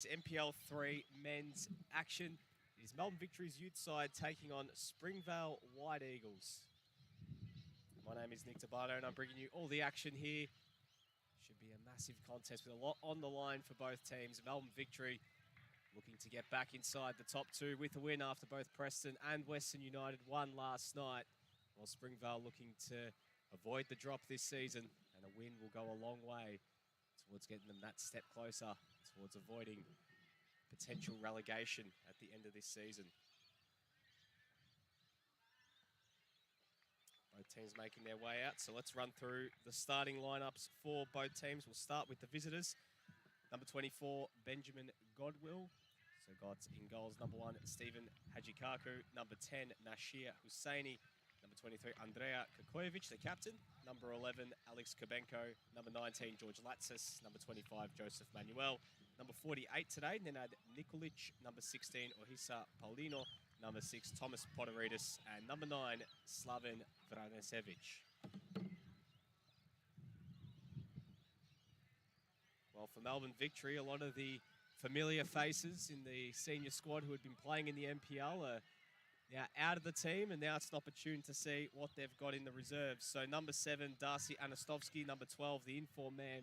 NPL 3 men's action. It is Melbourne Victory's youth side taking on Springvale White Eagles. My name is Nick Tabano and I'm bringing you all the action here. Should be a massive contest with a lot on the line for both teams. Melbourne Victory looking to get back inside the top two with a win after both Preston and Western United won last night, while Springvale looking to avoid the drop this season, and a win will go a long way towards getting them that step closer towards avoiding potential relegation at the end of this season. Both teams making their way out, so let's run through the starting lineups for both teams. We'll start with the visitors. Number 24, Benjamin Godwill. So got in goals, number 1, Stephen Hajikaku. Number 10, Nashir Husseini. Number 23, Andrea Kokojevic, the captain. Number 11, Alex Kubenko. Number 19, George Latsis. Number 25, Joseph Manuel. Number 48 today, Nenad Nikolic. Number 16, Ohisa Paulino. Number 6, Thomas Poteridis. And number 9, Slaven Vranesevic. Well, for Melbourne Victory, a lot of the familiar faces in the senior squad who had been playing in the NPL are now out of the team, and now it's an opportunity to see what they've got in the reserves. So number 7, Darcy Anastovsky. Number 12, the inform man,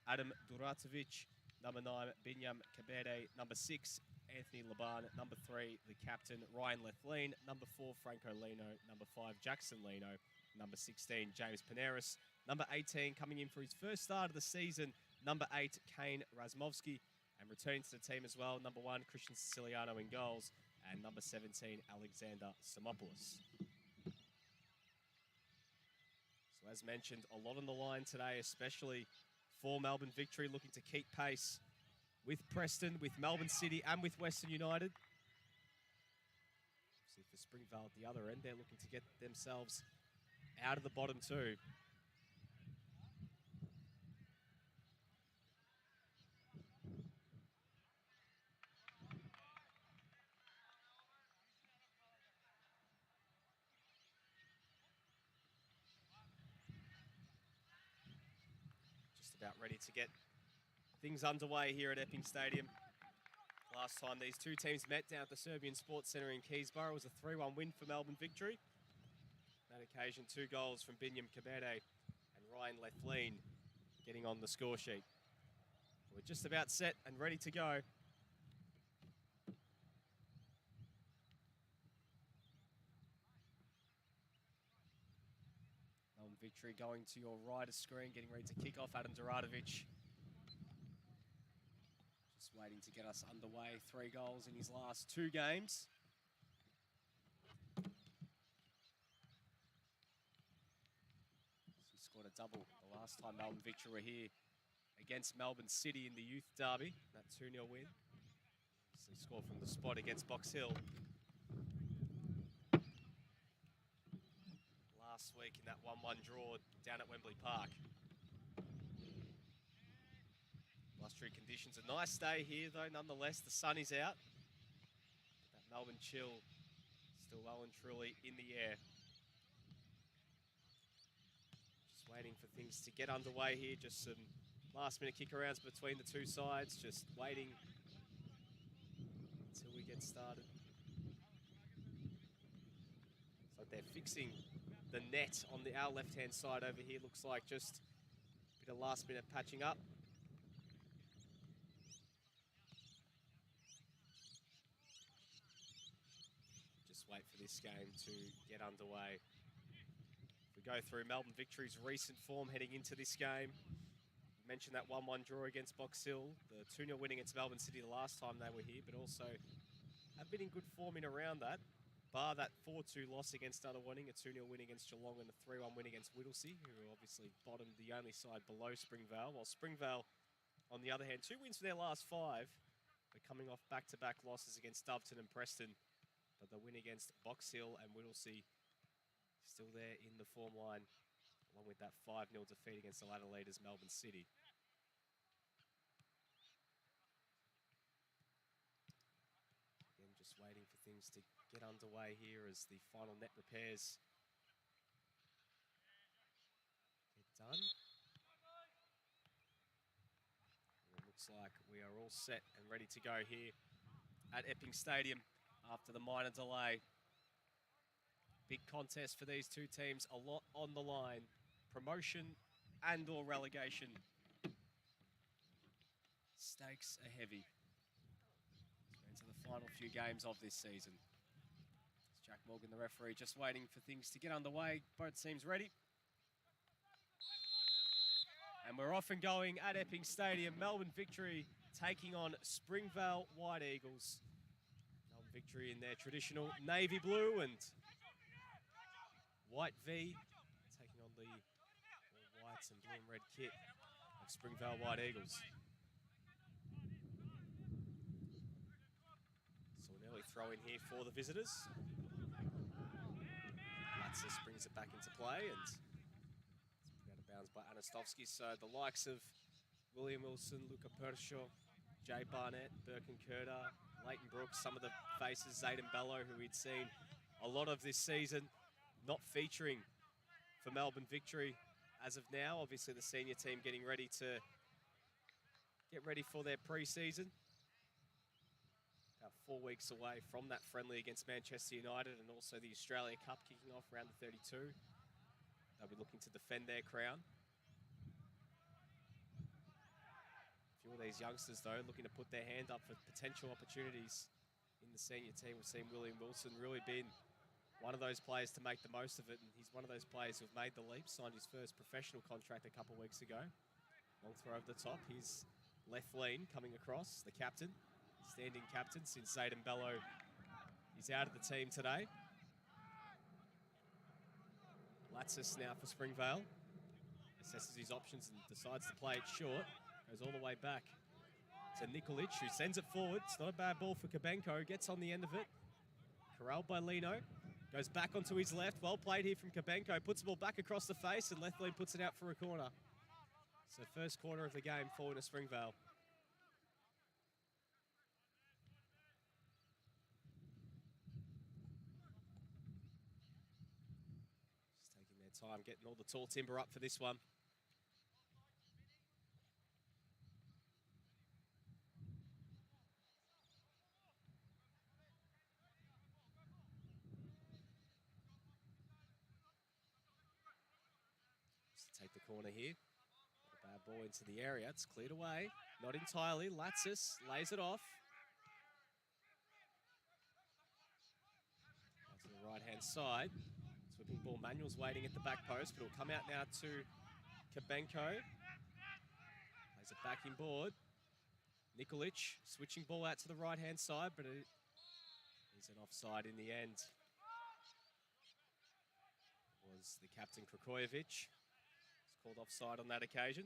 Adam Duratovic. Number 9, Binyam Kabede. Number 6, Anthony Laban. Number 3, the captain, Ryan Lethleen. Number 4, Franco Lino. Number 5, Jackson Lino. Number 16, James Paneris. Number 18, coming in for his first start of the season, number 8, Kane Razmovsky. And returning to the team as well, number 1, Christian Siciliano in goals. And number 17, Alexander Samopoulos. So as mentioned, a lot on the line today, especially for Melbourne Victory, looking to keep pace with Preston, with Melbourne City and with Western United. See, for Springvale at the other end, they're looking to get themselves out of the bottom two. About ready to get things underway here at Epping Stadium. Last time these two teams met down at the Serbian Sports Centre in Keysborough was a 3-1 win for Melbourne Victory. On that occasion, 2 goals from Binyam Kabede and Ryan Lethleen getting on the score sheet. We're just about set and ready to go. Melbourne Victory going to your right of screen, getting ready to kick off. Adam Duratovic just waiting to get us underway. 3 goals in his last 2 games. He scored a double the last time Melbourne Victory were here against Melbourne City in the youth derby, that 2-0 win. So he scored from the spot against Box Hill last week in that 1-1 draw down at Wembley Park. Blustery conditions. A nice day here though, nonetheless. The sun is out. But that Melbourne chill still well and truly in the air. Just waiting for things to get underway here. Just some last minute kick arounds between the two sides. Just waiting until we get started. It's like they're fixing the net on our left-hand side over here. Looks like just a bit of last-minute patching up. Just wait for this game to get underway. If we go through Melbourne Victory's recent form heading into this game, I mentioned that 1-1 draw against Box Hill, the 2-0 win against Melbourne City the last time they were here, but also have been in good form in around that. Bar that 4-2 loss against Nunawading, a 2-0 win against Geelong and a 3-1 win against Whittlesea, who obviously bottomed, the only side below Springvale, while Springvale, on the other hand, 2 wins for their last 5, but coming off back-to-back losses against Doveton and Preston. But the win against Box Hill and Whittlesea still there in the form line, along with that 5-0 defeat against the ladder leaders, Melbourne City. Again, just waiting for things to get underway here as the final net repairs get done. looks like we are all set and ready to go here at Epping Stadium after the minor delay. Big contest for these two teams, a lot on the line. Promotion and or relegation. Stakes are heavy. Into the final few games of this season. It's Jack Morgan, the referee, just waiting for things to get underway. Both teams ready. And we're off and going at Epping Stadium. Melbourne Victory taking on Springvale White Eagles. Melbourne Victory in their traditional navy blue and white V, taking on the all whites and blue and red kit of Springvale White Eagles. So an early throw in here for the visitors. Latsis brings it back into play and it's out of bounds by Anastovsky. So the likes of William Wilson, Luca Pershaw, Jay Barnett, Birkin Kurta, Leighton Brooks, some of the faces, Zayden Bello, who we'd seen a lot of this season, not featuring for Melbourne Victory as of now. Obviously the senior team getting ready to get ready for their pre-season. About 4 weeks away from that friendly against Manchester United and also the Australia Cup kicking off round the 32. They'll be looking to defend their crown. A few of these youngsters though looking to put their hand up for potential opportunities in the senior team. We've seen William Wilson really been one of those players to make the most of it, and he's one of those players who've made the leap, signed his first professional contract a couple of weeks ago. Long throw over the top, here's left lean coming across, the captain, standing captain since Zayden Bello is out of the team today. Latsis now for Springvale, assesses his options and decides to play it short, goes all the way back to Nikolic, who sends it forward. It's not a bad ball for Kabenko, gets on the end of it, corralled by Lino. Goes back onto his left. Well played here from Kabenko. Puts the ball back across the face and left lead puts it out for a corner. So first corner of the game falling to Springvale. Just taking their time, getting all the tall timber up for this one. Take the corner here. A bad ball into the area. It's cleared away. Not entirely. Latsis lays it off. Out to the right-hand side. Sweeping ball. Manuel's waiting at the back post, but it'll come out now to Kabenko. Plays it back inboard. Nikolic switching ball out to the right-hand side, but it is an offside in the end. It was the captain Krakojevic. Called offside on that occasion.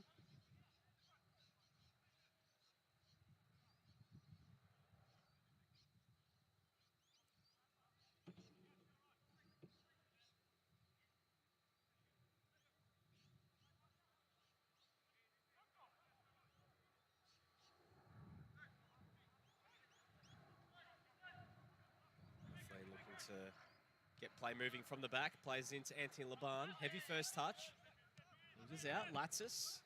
Looking to get play moving from the back. Plays into Anthony Laban. Heavy first touch. Is out, Latsis.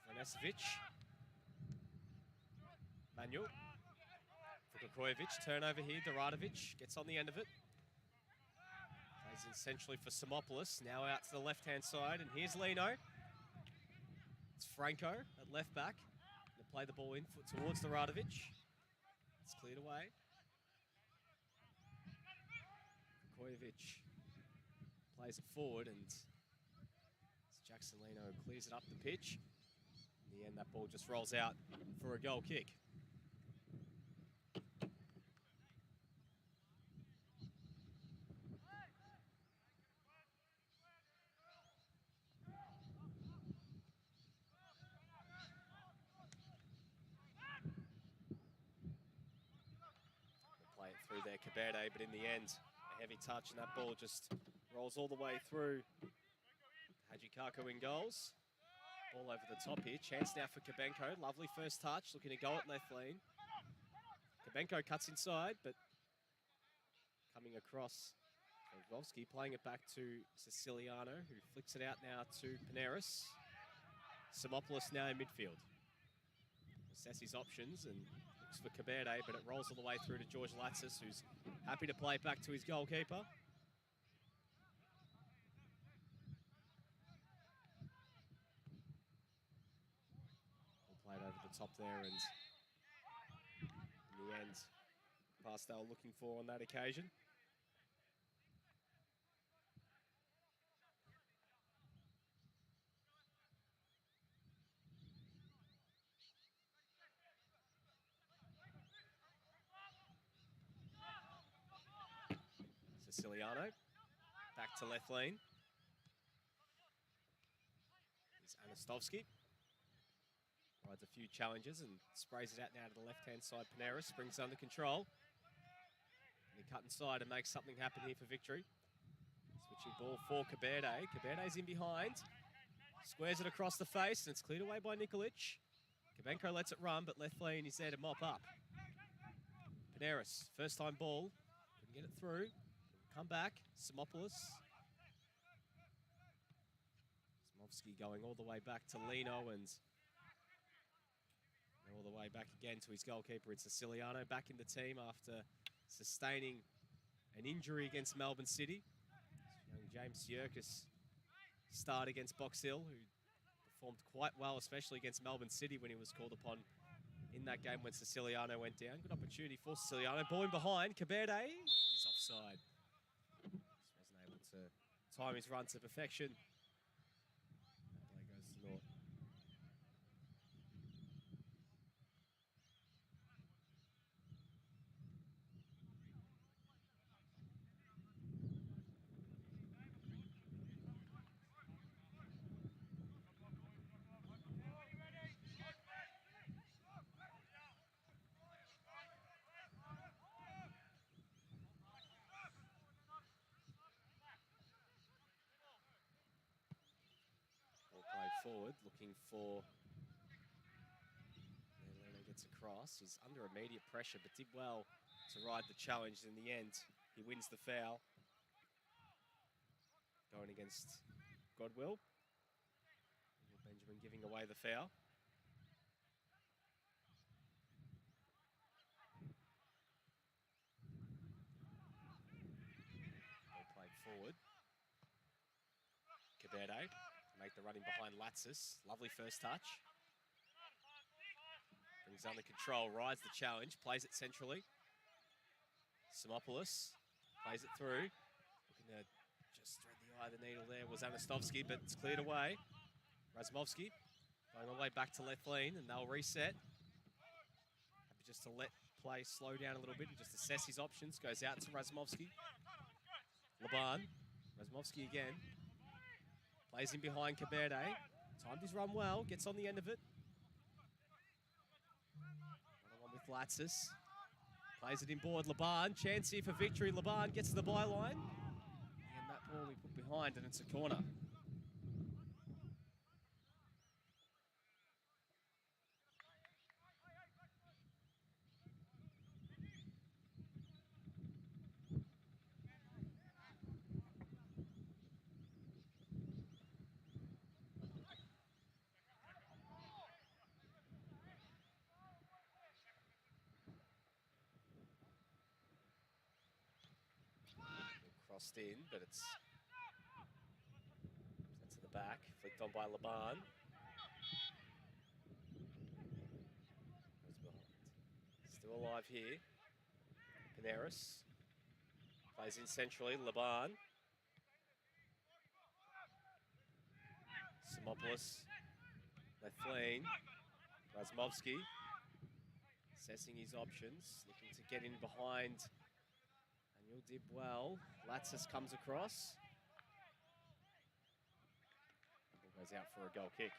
Vanesevic. Manuel. For Krakojevic, turnover here, Doradovic gets on the end of it. Plays in centrally for Simopoulos, now out to the left-hand side, and here's Lino. It's Franco at left back. They play the ball in towards Doradovic. It's cleared away. Krakojevic plays it forward and Jackson Lino clears it up the pitch. In the end, that ball just rolls out for a goal kick. Play it through there, Caberde, but in the end, a heavy touch and that ball just rolls all the way through. Hajikako in goals. Ball over the top here. Chance now for Kabenko. Lovely first touch. Looking to go at left lane. Kabenko cuts inside, but coming across. Volsky playing it back to Siciliano, who flicks it out now to Paneris. Simopoulos now in midfield. assess his options and looks for Caberde, but it rolls all the way through to George Latsis, who's happy to play it back to his goalkeeper. Played over the top there, and in the end, pass they were looking for on that occasion. Siciliano, back to left lane. Here's Anastovsky. Rides a few challenges and sprays it out now to the left-hand side. Paneris brings under control. And he cut inside and makes something happen here for victory. Switching ball for Caberde. Caberde's in behind. Squares it across the face, and it's cleared away by Nikolic. Kabenko lets it run, but left lane is there to mop up. Paneris, first time ball. Couldn't get it through. Come back. Simopoulos. Smovsky going all the way back to Lino, and all the way back again to his goalkeeper. It's Siciliano back in the team after sustaining an injury against Melbourne City. Young James Yerkes started against Box Hill, who performed quite well, especially against Melbourne City when he was called upon in that game when Siciliano went down. Good opportunity for Siciliano. Ball in behind. Caberde is offside. Just wasn't able to time his run to perfection. That play goes to naught. Forward, looking for Leno gets across. He's under immediate pressure, but did well to ride the challenge. In the end, he wins the foul. Going against Godwill. Benjamin giving away the foul. Ball played forward. Caberde. Make the running behind Latsis. Lovely first touch. Brings under control, rides the challenge, plays it centrally. Simopoulos plays it through. Looking to just thread the eye of the needle there was Anastovsky, but it's cleared away. Razmovsky going all the way back to left lane, and they'll reset. Happy just to let play slow down a little bit and just assess his options. Goes out to Razmovsky. Laban. Razmovsky again. Plays in behind Caberde. Timed his run well. Gets on the end of it. One-on-one with Latsis. Plays it in board. Laban. Chance here for victory. Laban gets to the byline. And that ball we put behind, and it's a corner. Crossed in, but it's sent to the back, flicked on by Laban. Goes behind. Still alive here. Paneris plays in centrally. Laban. Simopoulos. Left lane. Razmovsky assessing his options, looking to get in behind. You'll did well. Latsis comes across. Ball goes out for a goal kick.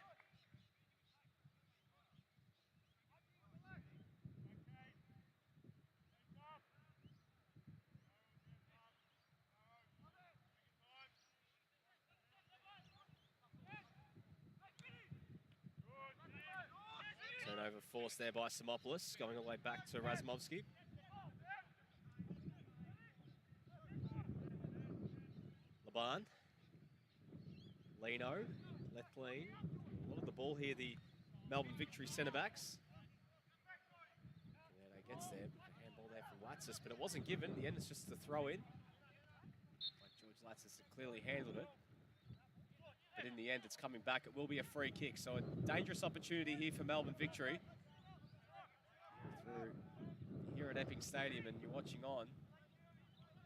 Turnover forced there by Simopoulos, going all the way back to Razmovsky. Laban. Lino, left lane. A lot of the ball here, the Melbourne Victory centre-backs. chance there. Handball there from Latsis, but it wasn't given. In the end, it's just the throw in. Like George Latsis had clearly handled it. But in the end, it's coming back. It will be a free kick. So a dangerous opportunity here for Melbourne Victory. Through here at Epping Stadium, and you're watching on.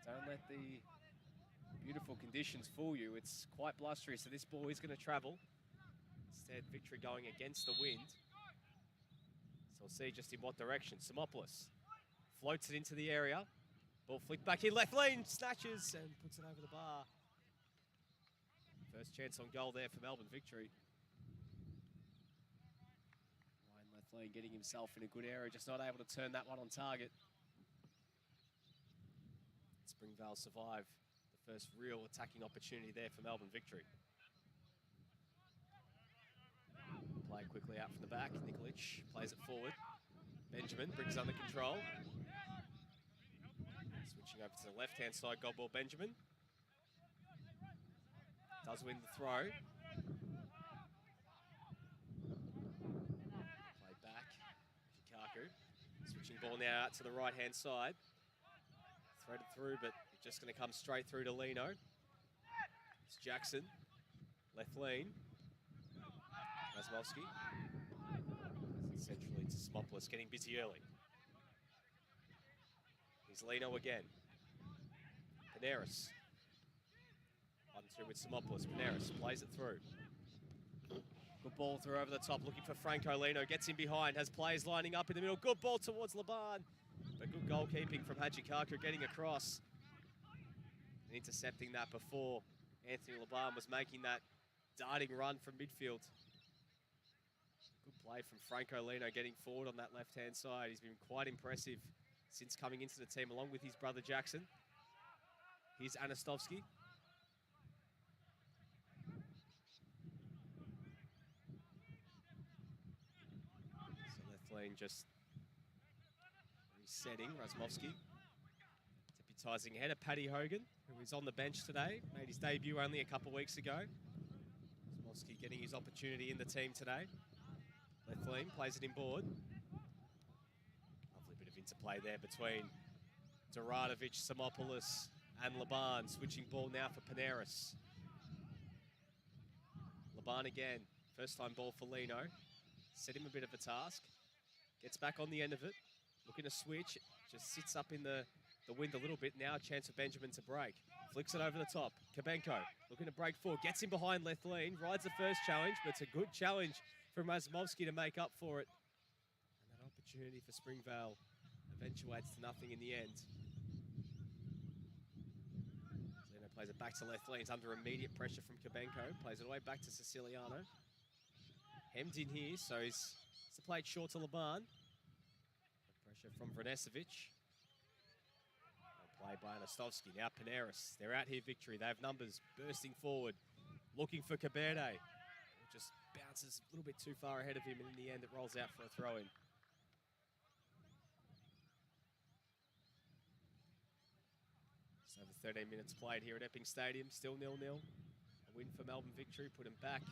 Don't let the beautiful conditions fool you. It's quite blustery, so this ball is going to travel. Instead, Victory going against the wind. So we'll see just in what direction. Simopoulos floats it into the area. Ball flicked back in left lane, snatches and puts it over the bar. First chance on goal there for Melbourne Victory. Ryan left lane getting himself in a good area, just not able to turn that one on target. Springvale survive the first real attacking opportunity there for Melbourne Victory. Play quickly out from the back. Nikolic plays it forward. Benjamin brings it under control. Switching over to the left-hand side, goal ball Benjamin. Does win the throw. Play back. Shikaku. Switching ball now out to the right-hand side. Threaded through, but it's just going to come straight through to Lino. It's Jackson. Left lane. Razmovsky. Centrally to Simopoulos, getting busy early. Here's Lino again. Paneris. 1-2 with Simopoulos. Paneris plays it through. Good ball through over the top, looking for Franco. Lino gets in behind, has players lining up in the middle. Good ball towards Laban. But good goalkeeping from Hajikaku, getting across. And intercepting that before Anthony Laban was making that darting run from midfield. Good play from Franco Lino getting forward on that left-hand side. He's been quite impressive since coming into the team, along with his brother Jackson. Here's Anastovsky. So left lane just resetting. Razmovsky deputising ahead of Paddy Hogan, who is on the bench today. Made his debut only a couple of weeks ago. Razmovsky getting his opportunity in the team today. Left lane plays it in board. Lovely bit of interplay there between Doradovic, Simopoulos and Laban. Switching ball now for Paneris. Laban again. First time ball for Lino. Set him a bit of a task. Gets back on the end of it. Looking to switch. Just sits up in the wind a little bit. Now a chance for Benjamin to break. Flicks it over the top. Kabenko looking to break forward. Gets in behind left lane. Rides the first challenge, but it's a good challenge from Razmovsky to make up for it. And that opportunity for Springvale eventuates to nothing in the end. Zeno plays it back to left lane. He's under immediate pressure from Kabenko. Plays it away back to Siciliano. Hemmed in here, so he's played short to Laban. Pressure from Vranesevic. Play by Anastovsky. Now Paneris. They're out here, Victory. They have numbers bursting forward. Looking for Caberde. Just bounces a little bit too far ahead of him, and in the end it rolls out for a throw-in. Just over 13 minutes played here at Epping Stadium. Still 0-0. A win for Melbourne Victory. Put him back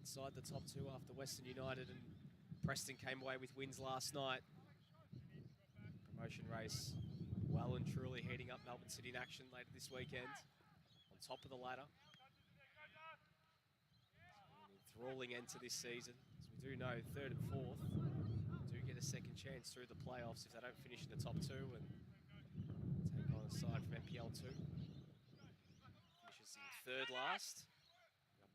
inside the top two after Western United and Preston came away with wins last night. Promotion race well and truly heating up. Melbourne City in action later this weekend. On top of the ladder. Enthralling end to this season. As we do know, third and fourth do get a second chance through the playoffs if they don't finish in the top two and take on a side from NPL 2. Finishes in third last.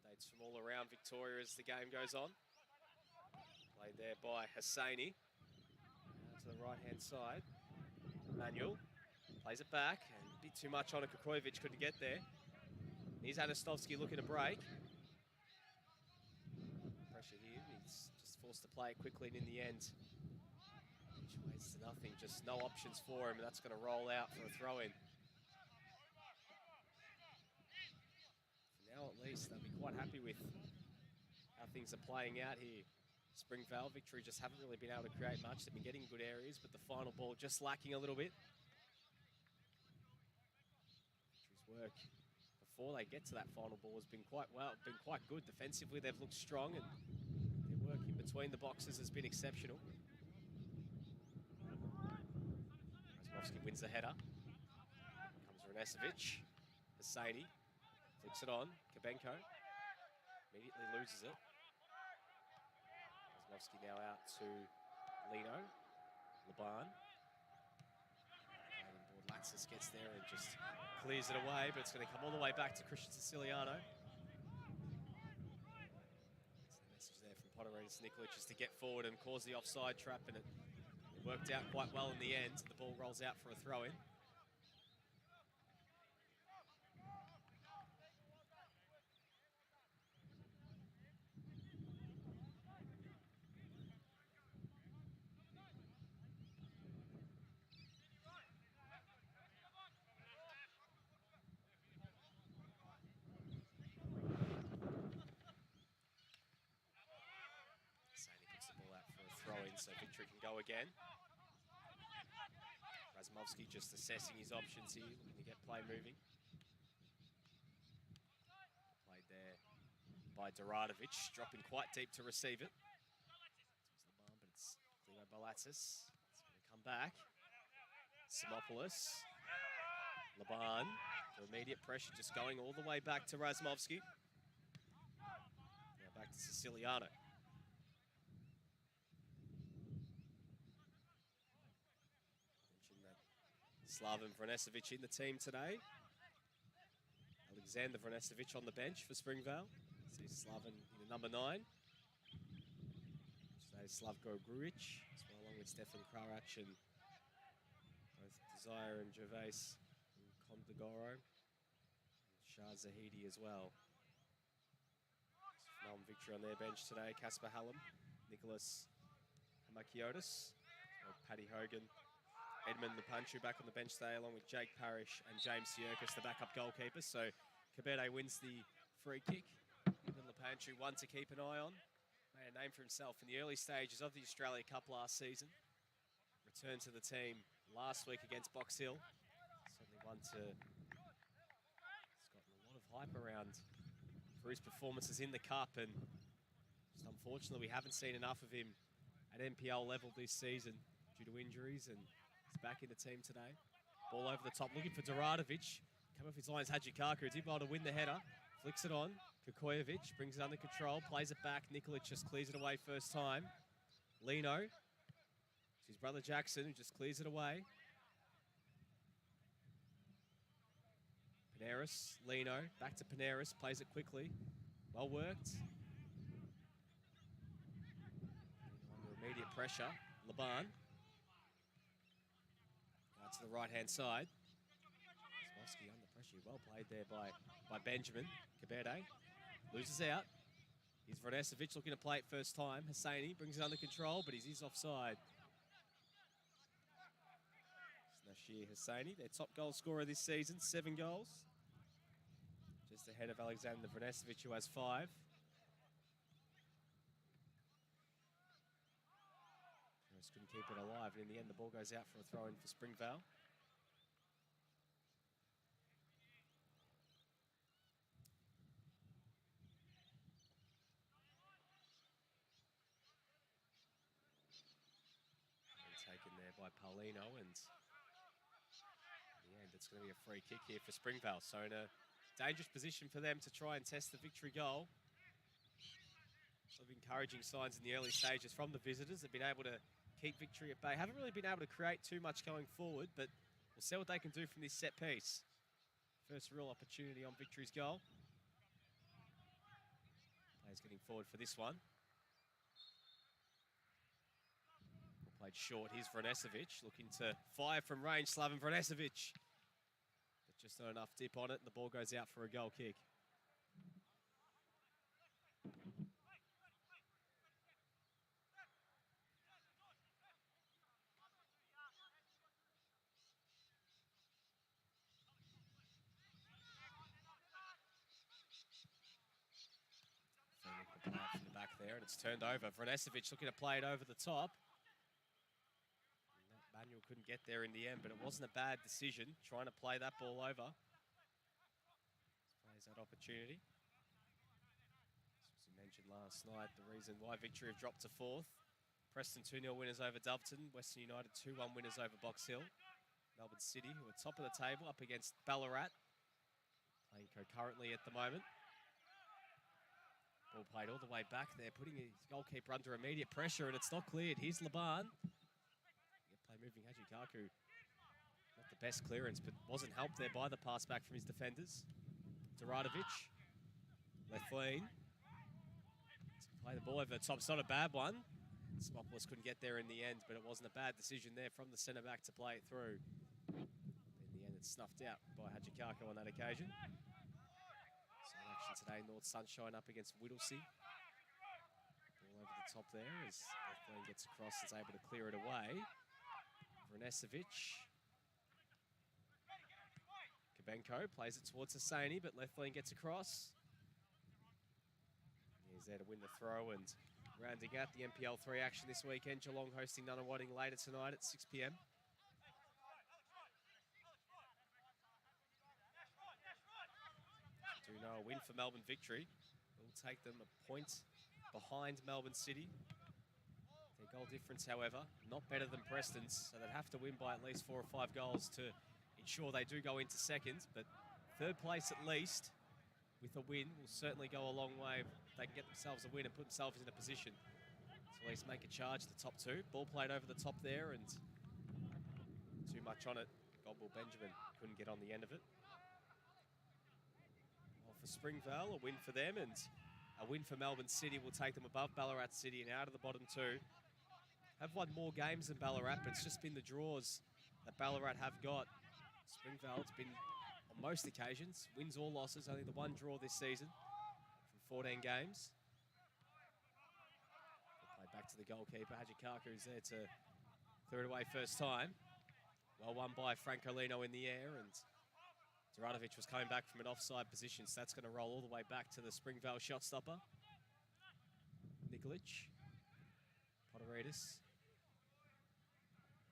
Updates from all around Victoria as the game goes on. Played there by Hosseini. To the right-hand side. Manuel plays it back, and a bit too much on it. Kukovic couldn't get there. Here's Anastovsky looking to break. Pressure here. He's just forced to play it quickly, and in the end, which waits to nothing. Just no options for him, and that's going to roll out for a throw-in. For now, at least, they'll be quite happy with how things are playing out here. Springvale Victory just haven't really been able to create much. They've been getting good areas, but the final ball just lacking a little bit. Victory's work before they get to that final ball has been quite good. Defensively, they've looked strong, and their work in between the boxes has been exceptional. wins the header. Comes Renesevic. Hosseini flicks it on. Kabenko immediately loses it. Razmovsky now out to Lino. Laban. Latsis gets there and just clears it away, but it's going to come all the way back to Christian Siciliano. That's the message there from Poteridis Nikolic, just to get forward and cause the offside trap, and it worked out quite well in the end. The ball rolls out for a throw-in. So Victory can go again. Razmovsky just assessing his options here, looking to get play moving. Played there by Duradovic, dropping quite deep to receive it. But it's Lino Balatzis. It's going to come back. Simopoulos. Laban. For immediate pressure, just going all the way back to Razmovsky. Now back to Siciliano. Slaven Vrenesevic in the team today. Alexander Vrenesevic on the bench for Springvale. See Slaven in the number 9. Today Slavko Grujic, as well, along with Stefan Krarac and both Desire and Gervais and Condogoro. And Shah Zahidi as well. Melbourne Victory on their bench today. Casper Hallam, Nicholas Hamakiotis, Paddy Hogan, Edmund Lepanchu back on the bench today, along with Jake Parrish and James Sierkis, the backup goalkeepers. So Cabete wins the free kick. Edmund Lepanchu, one to keep an eye on. Made a name for himself in the early stages of the Australia Cup last season. Returned to the team last week against Box Hill. Certainly one to... He's gotten a lot of hype around for his performances in the Cup, and just unfortunately we haven't seen enough of him at NPL level this season due to injuries, and he's back in the team today. Ball over the top, looking for Duradovic. Come off his lines, Hajikaka. Is able to win the header. Flicks it on. Kukojevic brings it under control, plays it back. Nikolic just clears it away first time. Lino. It's his brother Jackson who just clears it away. Paneris, Lino, back to Paneris, plays it quickly. Well worked. Under immediate pressure, Laban. To the right-hand side. Smolsky under pressure. Well played there by Benjamin. Cabete loses out. Here's Vrenesevic looking to play it first time. Hosseini brings it under control, but he's offside. It's Nashir Hosseini, their top goal scorer this season, 7 goals. Just ahead of Alexander Vrenesevic, who has 5. Couldn't keep it alive, and in the end the ball goes out for a throw-in for Springvale. Taken there by Paulino, and in the end it's going to be a free kick here for Springvale. So in a dangerous position for them to try and test the victory goal. Sort of encouraging signs in the early stages from the visitors. They've been able to keep Victory at bay. Haven't really been able to create too much going forward, but we'll see what they can do from this set piece. First real opportunity on Victory's goal. Players getting forward for this one. Played short. Here's Vrenesevic looking to fire from range. Slaven Vrenesevic. But just not enough dip on it, and the ball goes out for a goal kick. From the back there, and it's turned over. Vrenesevic looking to play it over the top. Manuel couldn't get there in the end, but it wasn't a bad decision trying to play that ball over. Plays that opportunity. As we mentioned last night, the reason why Victory have dropped to 4th. Preston 2-0 winners over Doveton. Western United 2-1 winners over Box Hill. Melbourne City, who are top of the table, up against Ballarat, playing concurrently at the moment. Ball played all the way back there, putting his goalkeeper under immediate pressure, and it's not cleared. Here's Laban. Play moving Hajikaku. Not the best clearance, but wasn't helped there by the pass back from his defenders. Duradovic. Left lean. Play the ball over the top. It's not a bad one. Smopoulos couldn't get there in the end, but it wasn't a bad decision there from the centre-back to play it through. In the end, it's snuffed out by Hajikaku on that occasion. Side action today, North Sunshine up against Whittlesea. Ball over the top there as Lethlean gets across and is able to clear it away. Vrenesevic. Kabenko plays it towards Hosseini, but Lethlean gets across. He's there to win the throw, and rounding out the NPL 3 action this weekend, Geelong hosting Nunawading later tonight at 6 p.m. Do know a win for Melbourne Victory will take them a point behind Melbourne City. Their goal difference, however, not better than Preston's, so they'd have to win by at least 4 or 5 goals to ensure they do go into second. But third place at least, with a win, will certainly go a long way if they can get themselves a win and put themselves in a position to at least make a charge the top 2. Ball played over the top there and too much on it. Godwill Benjamin couldn't get on the end of it. Well, for Springvale, a win for them, and a win for Melbourne City will take them above Ballarat City and out of the bottom 2. Have won more games than Ballarat, but it's just been the draws that Ballarat have got. Springvale, it's been on most occasions, wins or losses, only the one draw this season from 14 games. Play back to the goalkeeper, Hajikaku is there to clear it away first time. Well won by Francolino in the air, and Duradovic was coming back from an offside position, so that's going to roll all the way back to the Springvale shot stopper. Nikolic, Poteridis.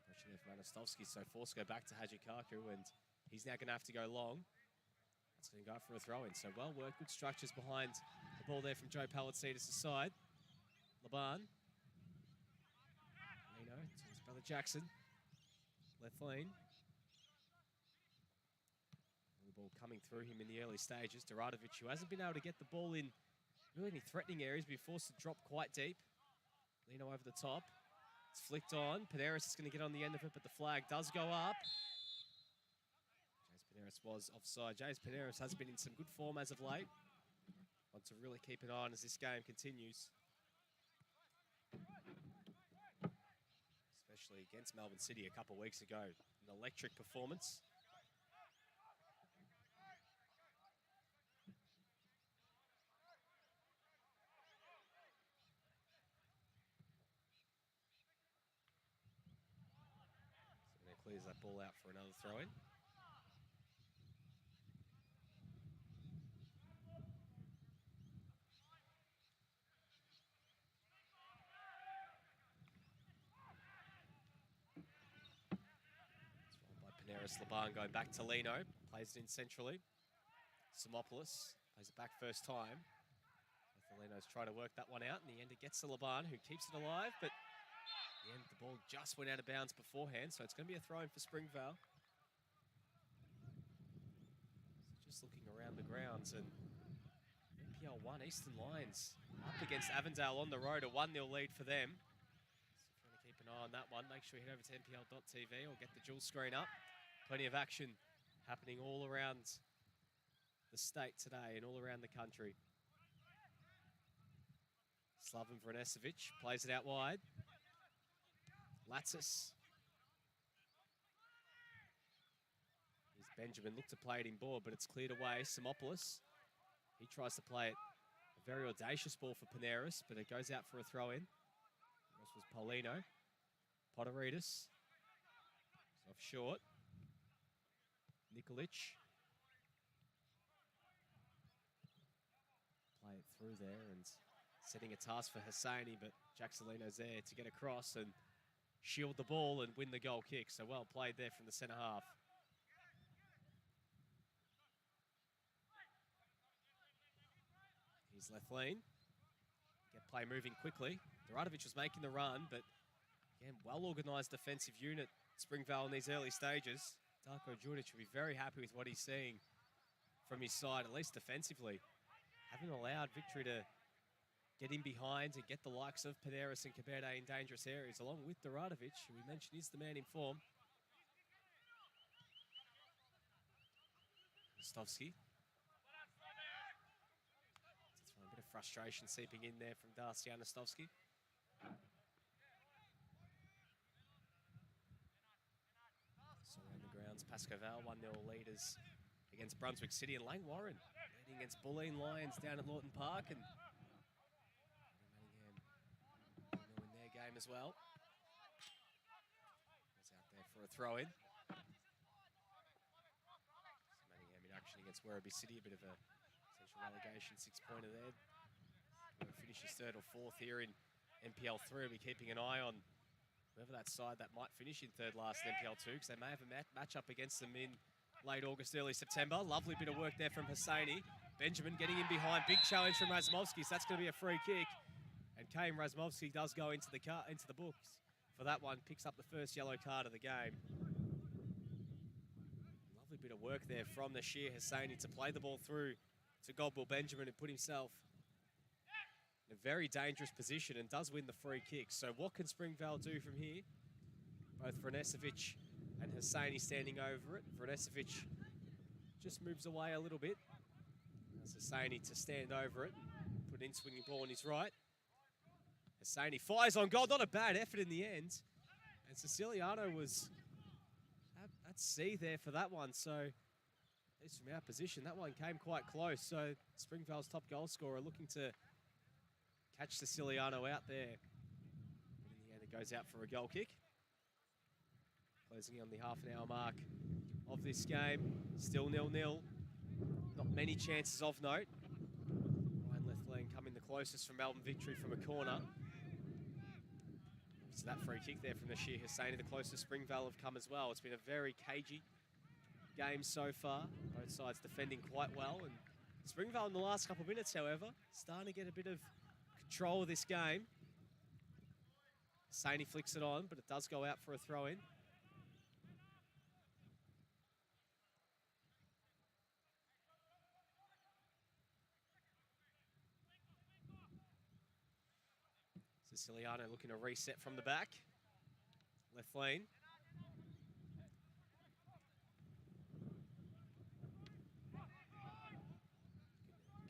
Pressure there from Anastovsky, so forced to go back to Hajikaku, and he's now going to have to go long. That's going to go for a throw-in. So well worked, good structures behind the ball there from Joe Palatsides' side. Laban. Lino to his brother Jackson. Lethlean. The ball coming through him in the early stages. Duradovic, who hasn't been able to get the ball in really any threatening areas, but forced to drop quite deep. Lino over the top. It's flicked on. Paneris is going to get on the end of it, but the flag does go up. Paneris was offside. James Paneris has been in some good form as of late. Want to really keep an eye on as this game continues. Especially against Melbourne City a couple of weeks ago. An electric performance. So now clears that ball out for another throw-in. Laban going back to Lino, plays it in centrally. Simopoulos plays it back first time. Lino's trying to work that one out. In the end, it gets to Laban, who keeps it alive, but in the end, the ball just went out of bounds beforehand, so it's going to be a throw-in for Springvale. So just looking around the grounds, and NPL 1 Eastern Lions up against Avondale on the road, a 1-0 lead for them. So if you want to keep an eye on that one, make sure you head over to npl.tv or get the dual screen up. Plenty of action happening all around the state today and all around the country. Slaven Vrenesevic plays it out wide. Latsis. Here's Benjamin, looked to play it in board, but it's cleared away. Simopoulos, he tries to play it. A very audacious ball for Paneris, but it goes out for a throw-in. This was Paulino. Poteridis. Off short. Nikolic. Play it through there and setting a task for Hosseini, but Jacksolino's there to get across and shield the ball and win the goal kick. So well played there from the centre half. Here's Lethlean. Get play moving quickly. Duradovic was making the run, but again, well-organised defensive unit Springvale in these early stages. Darko Djurdjic will be very happy with what he's seeing from his side, at least defensively. Haven't allowed Victory to get in behind and get the likes of Paneras and Caberde in dangerous areas, along with Duradovic, who we mentioned is the man in form. Stovsky. A bit of frustration seeping in there from Darcy Anastovsky. So around the grounds, Pascoval 1-0 leaders against Brunswick City, and Lane Warren leading against Bulleen Lions down at Lawton Park, and Manningham 1-0 in their game as well. Was out there for a throw-in. Manningham in action against Werribee City, a bit of a potential relegation six-pointer there. We'll finish his third or fourth here in NPL 3. We'll be keeping an eye on whoever that side that might finish in third last in NPL 2, because they may have a match-up against them in late August, early September. Lovely bit of work there from Hosseini. Benjamin getting in behind. Big challenge from Razmovsky, so that's going to be a free kick. And Kane Razmovsky does go into the books for that one. Picks up the first yellow card of the game. Lovely bit of work there from Nashir Hosseini to play the ball through to Godwill Benjamin and put himself in a very dangerous position and does win the free kick. So what can Springvale do from here? Both Vranesevic and Hosseini standing over it. Vranesevic just moves away a little bit. That's Hosseini to stand over it. Put an in-swinging ball on his right. Hosseini fires on goal. Not a bad effort in the end. And Siciliano was at sea there for that one. So at least from our position, that one came quite close. So Springvale's top goal scorer looking to catch Siciliano out there. But in the end, it goes out for a goal kick. Closing in on the half-an-hour mark of this game. Still 0-0. Not many chances of note. Ryan Lethlean coming the closest from Melbourne Victory from a corner. So that free kick there from Nashir Hosseini, the closest Springvale have come as well. It's been a very cagey game so far. Both sides defending quite well. And Springvale in the last couple of minutes, however, starting to get a bit of control of this game. Hosseini flicks it on, but it does go out for a throw-in. Siciliano looking to reset from the back. Left lane.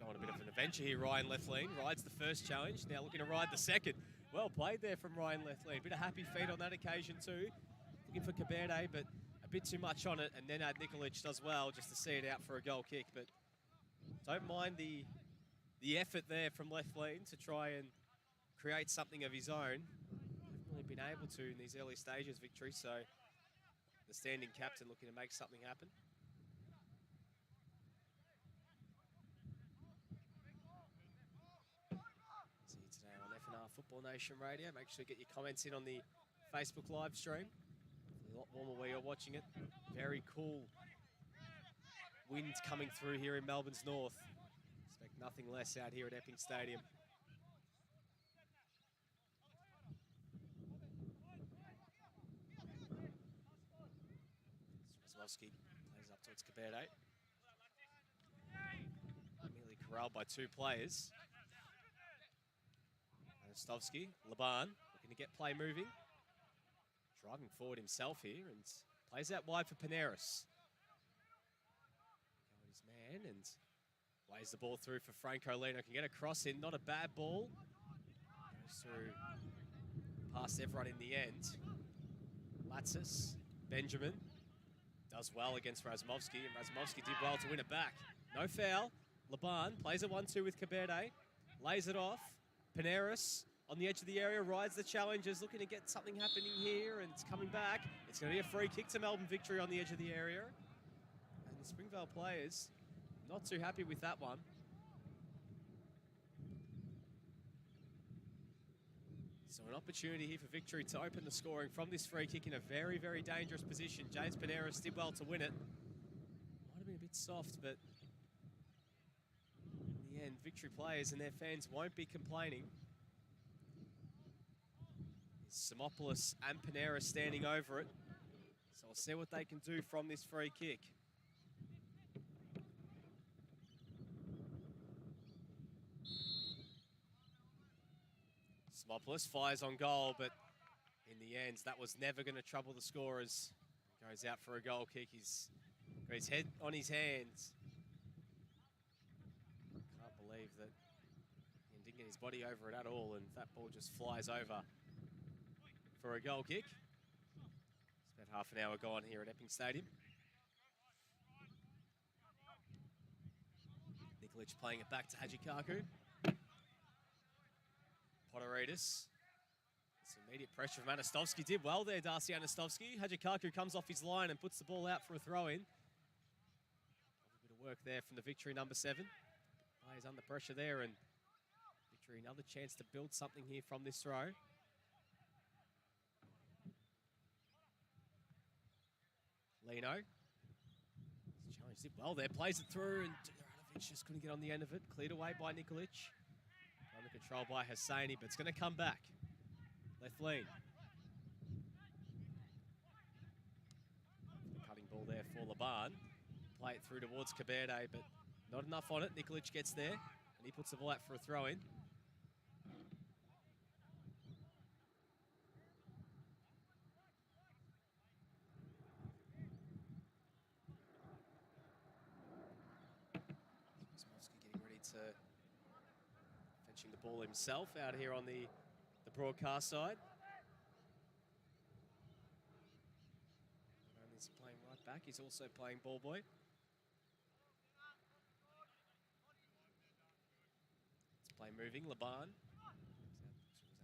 Going a bit of an adventure here, Ryan Lethlean. Rides the first challenge, now looking to ride the second. Well played there from Ryan Lethlean. Bit of happy feet on that occasion too. Looking for Caberde, but a bit too much on it. And then Nikolic does well just to see it out for a goal kick. But don't mind the effort there from Lethlean to try and create something of his own. Haven't really been able to in these early stages, Victory, so the standing captain looking to make something happen. See you today on FNR Football Nation Radio. Make sure you get your comments in on the Facebook live stream. A lot warmer where you're watching it. Very cool wind coming through here in Melbourne's north. Expect nothing less out here at Epping Stadium. Plays up towards Caberde. Immediately corralled by two players. Anastovsky, Laban, looking to get play moving. Driving forward himself here and plays out wide for Paneras. Got his man and plays the ball through for Franco Lino. Can get a cross in, not a bad ball. Goes through past everyone in the end. Latsis, Benjamin. Does well against Razmovsky, and Razmovsky did well to win it back. No foul. Laban plays a 1-2 with Caberde. Lays it off. Paneras on the edge of the area, rides the challengers, looking to get something happening here, and it's coming back. It's going to be a free kick to Melbourne Victory on the edge of the area. And the Springvale players not too happy with that one. So an opportunity here for Victory to open the scoring from this free kick in a very, very dangerous position. James Paneras did well to win it. Might have been a bit soft, but in the end, Victory players and their fans won't be complaining. Simopoulos and Paneras standing over it. So we'll see what they can do from this free kick. Smopoulos fires on goal, but in the end, that was never going to trouble the scorers. Goes out for a goal kick. He's got his head on his hands. Can't believe that he didn't get his body over it at all, and that ball just flies over for a goal kick. It's about half an hour gone here at Epping Stadium. Nikolic playing it back to Hajikaku. Poteridis. Some immediate pressure from Anastovsky. Did well there, Darcy Anastovsky. Hajikaku comes off his line and puts the ball out for a throw-in. A bit of work there from the Victory number 7. Players under pressure there, and Victory another chance to build something here from this throw. Lino. Challenge did well there. Plays it through, and Duranovic just couldn't get on the end of it. Cleared away by Nikolic. Under control by Hosseini, but it's going to come back. Left lean. Cutting ball there for Laban. Play it through towards Caberde, but not enough on it. Nikolic gets there, and he puts the ball out for a throw-in. Smoski getting ready to fetching the ball himself out here on the broadcast side. Not only is he playing right back, he's also playing ball boy. Let's play moving. Laban.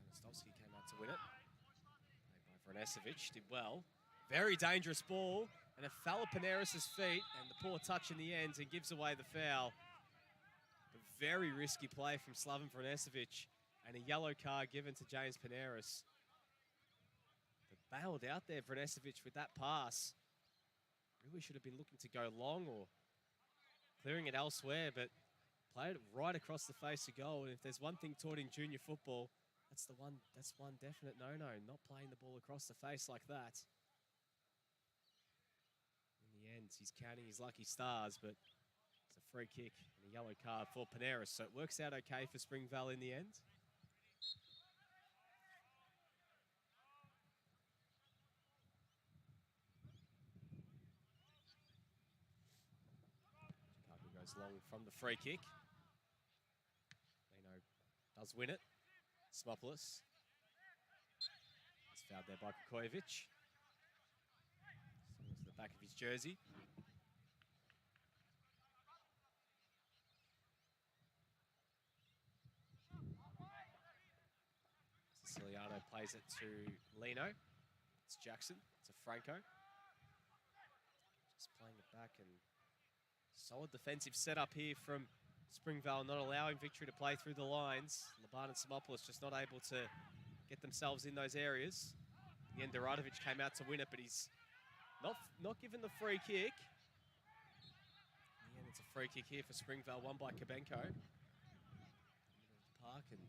Anastovsky came out to win it. Played by Vranesevic, did well. Very dangerous ball, and it fell at Paneris' feet, and the poor touch in the end, and gives away the foul. A very risky play from Slaven Vranesevic. And a yellow card given to James Paneris. But bailed out there, Vranesevic, with that pass. Really should have been looking to go long or clearing it elsewhere, but played it right across the face of goal. And if there's one thing taught in junior football, that's one definite no-no, not playing the ball across the face like that. In the end, he's counting his lucky stars, but it's a free kick and a yellow card for Paneris. So it works out okay for Springvale in the end. Long from the free kick. Lino does win it. Smopoulos. He's fouled there by Kukojevic. To the back of his jersey. Siciliano plays it to Lino. It's Jackson. It's a Franco. Just playing it back, and solid defensive setup here from Springvale, not allowing Victory to play through the lines. Laban and Smopoulos just not able to get themselves in those areas. In the end, Duranovic came out to win it, but he's not given the free kick. In the end, it's a free kick here for Springvale, won by Kabenko. Park, and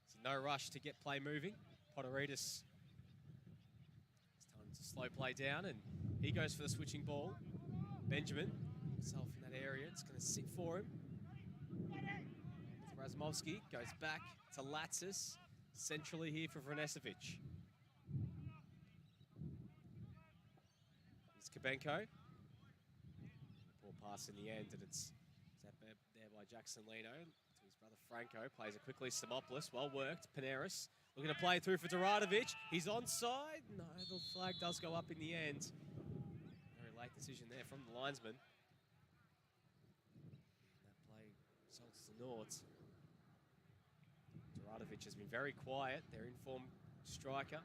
it's no rush to get play moving. Poteridis, it's time to slow play down, and he goes for the switching ball. Benjamin himself in that area. It's going to sit for him. Razmovsky goes back to Latsis, centrally here for Vranesevic. Here's Kabenko. Poor pass in the end, and it's set there by Jackson Lino to his brother Franco. Plays it quickly, Smopoulos. Well worked. Paneris looking to play through for Duranovic. He's onside. No, the flag does go up in the end. Very late decision there from the linesman. Nords. Duranovic has been very quiet, their informed striker.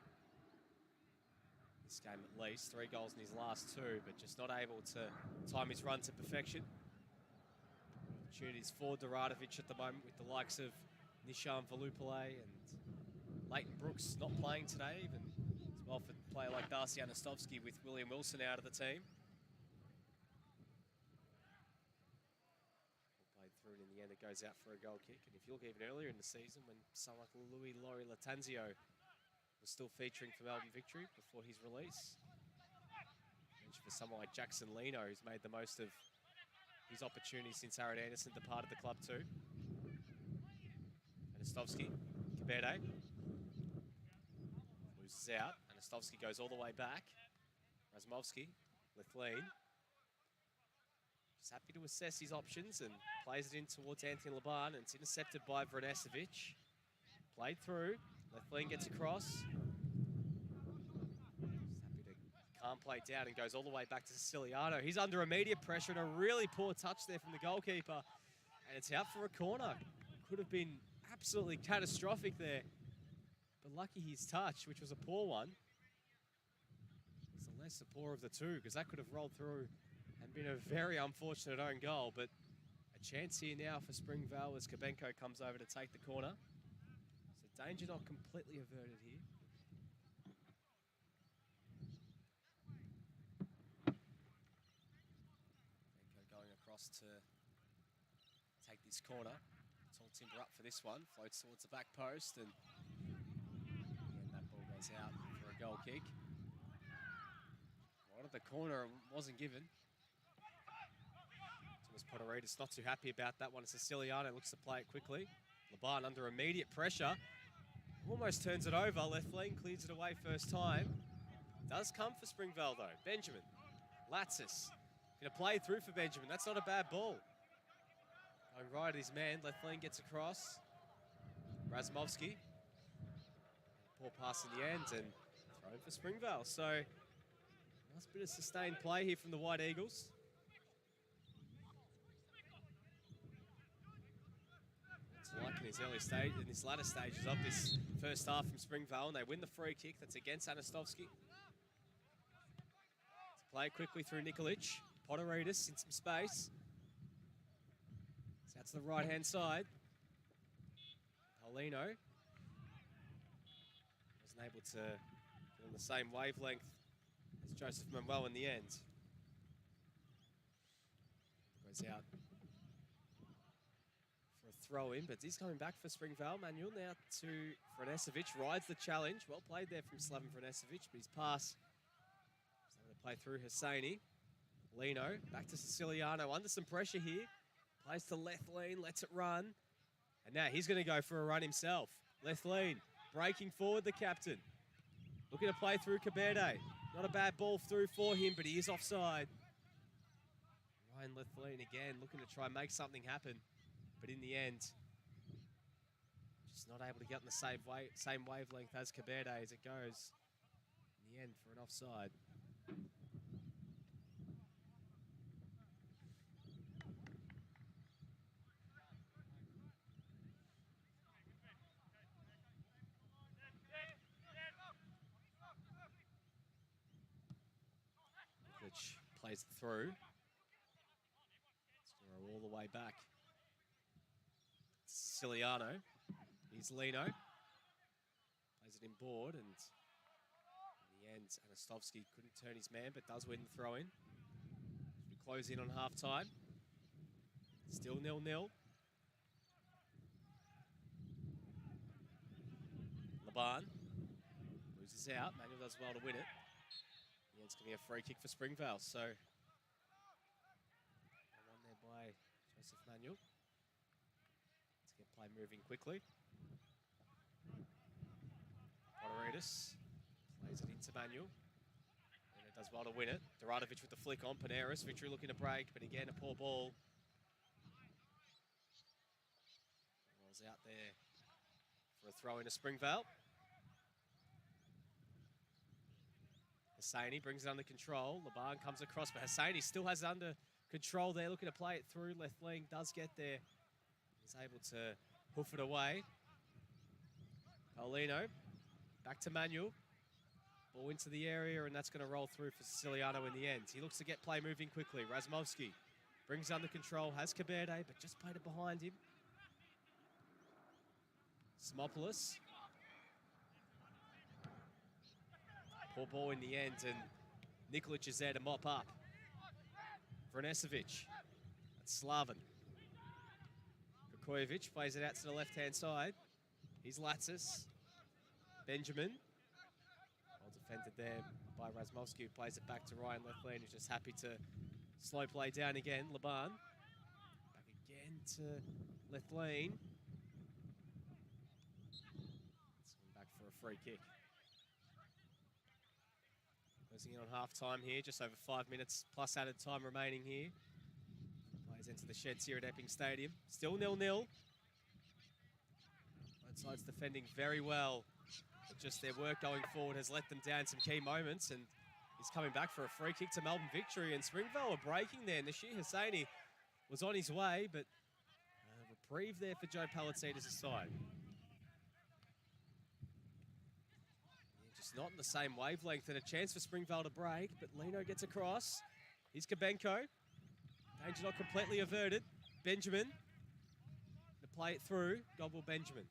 This game at least, 3 goals in his last 2, but just not able to time his run to perfection. Opportunities for Duranovic at the moment with the likes of Nishan Valupale and Leighton Brooks not playing today, even as well for a player like Darcy Anastovsky with William Wilson out of the team. And in the end, it goes out for a goal kick. And if you look even earlier in the season, when someone like Louis Laurie Latanzio was still featuring for Melbourne Victory before his release, someone like Jackson Lino, who's made the most of his opportunities since Aaron Anderson departed the club too. Anastovsky, Cabede. Loses out. Anastovsky goes all the way back. Razmovsky, Lithleen. Just happy to assess his options and plays it in towards Anthony Laban, and it's intercepted by Vranesevic. Played through. Lithleen gets across. Just happy to calm play down and goes all the way back to Siciliano. He's under immediate pressure and a really poor touch there from the goalkeeper. And it's out for a corner. Could have been absolutely catastrophic there. But lucky his touch, which was a poor one. It's the lesser poor of the two, because that could have rolled through and been a very unfortunate own goal. But a chance here now for Springvale as Kabenko comes over to take the corner. So danger not completely averted here. Kabenko going across to take this corner. Tall Timber up for this one. Floats towards the back post, and that ball goes out for a goal kick. Right at the corner, wasn't given. Thomas Potteridis not too happy about that one. Siciliano looks to play it quickly. Laban under immediate pressure. Almost turns it over. Lethleen clears it away first time. Does come for Springvale though. Benjamin. Latsis. Going to play through for Benjamin. That's not a bad ball. Going right at his man. Lethleen gets across. Razmovsky. Poor pass in the end and thrown for Springvale. So nice bit of sustained play here from the White Eagles. Like in his early stage, in his latter stages of this first half from Springvale, and they win the free kick. That's against Anastovsky. To play it quickly through Nikolic. Potteridis in some space. It's out to the right-hand side. Paulino wasn't able to get on the same wavelength as Joseph Manuel in the end. Goes out throw in, but he's coming back for Springvale. Manuel now to Vranesevic, rides the challenge. Well played there from Slaven Vranesevic, but his pass is able to play through Hosseini. Lino, back to Siciliano, under some pressure here. Plays to Lethleen, lets it run. And now he's going to go for a run himself. Lethleen, breaking forward the captain. Looking to play through Cabede. Not a bad ball through for him, but he is offside. Ryan Lethleen again, looking to try and make something happen. But in the end, just not able to get on the same wavelength as Cabede as it goes in the end for an offside. Which plays it through. Let's go all the way back. Siciliano. Here's Lino. Plays it in board, and in the end, Anastovsky couldn't turn his man, but does win the throw-in. We close in on half-time. Still 0-0. Laban loses out. Manuel does well to win it. Yeah, it's going to be a free kick for Springvale, so one there by Joseph Manuel. Get play moving quickly. Potteridis plays it into Manuel. And it does well to win it. Doratovic with the flick on. Paneris. Victory looking to break, but again, a poor ball. Ball's out there for a throw into Springvale. Hosseini brings it under control. Laban comes across, but Hosseini still has it under control there, looking to play it through. Lethleen does get there. He's able to hoof it away. Paulino, back to Manuel. Ball into the area, and that's going to roll through for Siciliano in the end. He looks to get play moving quickly. Razmovsky brings under control, has Cabede, but just played it behind him. Smopoulos. Poor ball in the end, and Nikolic is there to mop up. Vranesevic. That's Slaven. Kojovic plays it out to the left-hand side. Here's Latsis. Benjamin. Well defended there by Razmovsky, who plays it back to Ryan Lethlean, who's just happy to slow play down again. Laban. Back again to Lethlean. Back for a free kick. Closing in on half-time here, just over 5 minutes plus added time remaining here. Plays into the sheds here at Epping Stadium. Still 0-0. Both sides defending very well. But just their work going forward has let them down some key moments, and he's coming back for a free kick to Melbourne Victory, and Springvale are breaking there. Nashir Hosseini was on his way, but a reprieve there for Joe Palacides' side. Not in the same wavelength, and a chance for Springvale to break, but Lino gets across. Here's Kabenko. Danger not completely averted. Benjamin to play it through. Godwill Benjamin.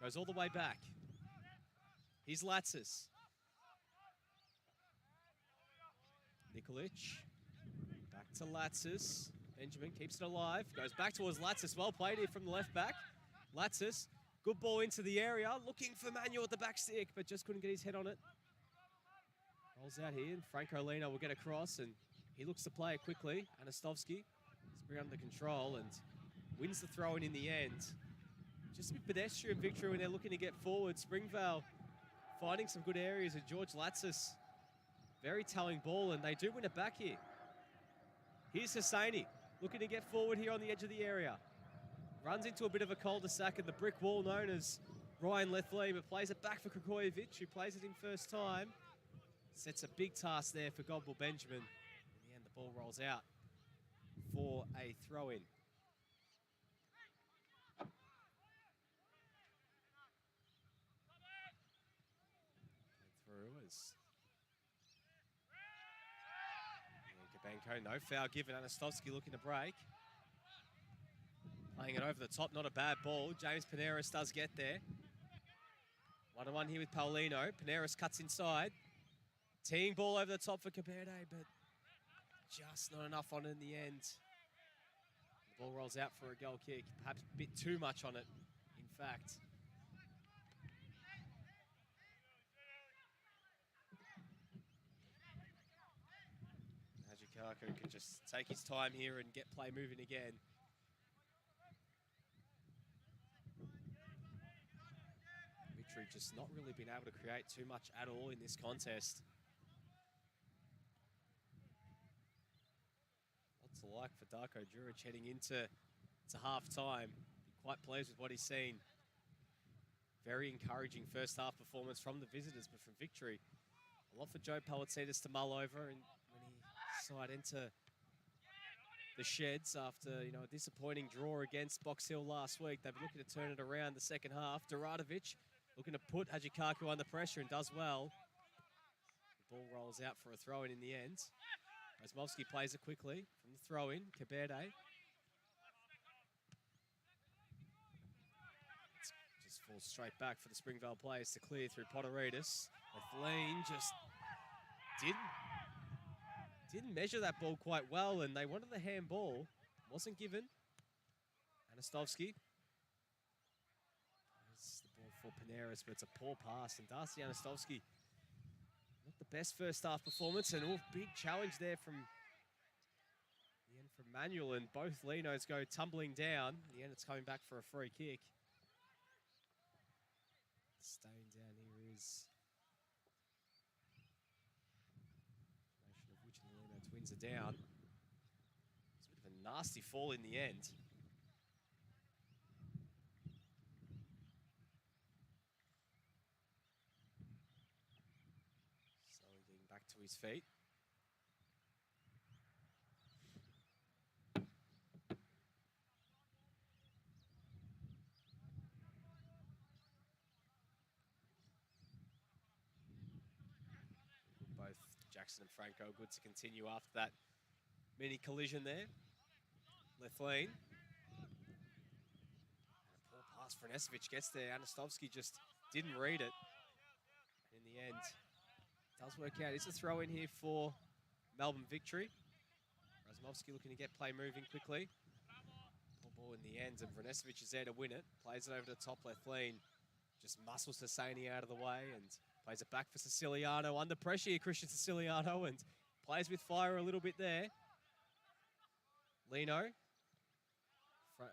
Goes all the way back. Here's Latsis. Nikolic. Back to Latsis. Benjamin keeps it alive. Goes back towards Latsis. Well played here from the left back. Latsis. Good ball into the area, looking for Manuel at the back stick, but just couldn't get his head on it. Rolls out here, and Franco Lino will get across, and he looks to play it quickly. Anastovsky is bring under control and wins the throw-in the end. Just a bit pedestrian victory when they're looking to get forward. Springvale finding some good areas, and George Latsis, very telling ball, and they do win it back here. Here's Hosseini, looking to get forward here on the edge of the area. Runs into a bit of a cul-de-sac and the brick wall known as Ryan Lethlean, but plays it back for Krakojevic, who plays it in first time. Sets a big task there for Godwill Benjamin. In the end, the ball rolls out for a throw-in. Through as Kabenko, no foul given. Anastovsky looking to break. Playing it over the top, not a bad ball. James Paneras does get there. 1-1 here with Paulino. Paneras cuts inside. Teeing ball over the top for Caberde, but just not enough on it in the end. The ball rolls out for a goal kick. Perhaps a bit too much on it, in fact. Hajikaku can just take his time here and get play moving again. Just not really been able to create too much at all in this contest. Lots to like for Darko Djuric heading into half-time. Quite pleased with what he's seen. Very encouraging first half performance from the visitors, but from Victory, a lot for Joe Palacides to mull over, and when he side into the sheds after a disappointing draw against Box Hill last week, they've been looking to turn it around the second half. Duradovic looking to put Hajikaku under pressure and does well. The ball rolls out for a throw-in the end. Razmovsky plays it quickly from the throw-in. Caberde. Just falls straight back for the Springvale players to clear through Potteridis. Lethlean just didn't measure that ball quite well, and they wanted the handball. Wasn't given. Anastovsky. For Paneras, but it's a poor pass, and Darcy Anastovsky, not the best first half performance, and big challenge there from the end from Manuel, and both Linos go tumbling down. In the end, it's coming back for a free kick. Staying down here is of which the Lino twins are down. It's a bit of a nasty fall in the end. To his feet. Both Jackson and Franco good to continue after that mini collision there. Lethlean. A poor pass for Nesevic gets there. Anastovsky just didn't read it. In the end, does work out. It's a throw in here for Melbourne Victory. Razmovsky looking to get play moving quickly. Poor ball in the end, and Vranesevic is there to win it. Plays it over the top. Lethlean just muscles Hosseini out of the way, and Plays it back for Siciliano. Under pressure here, Christian Siciliano, and plays with fire a little bit there. Lino.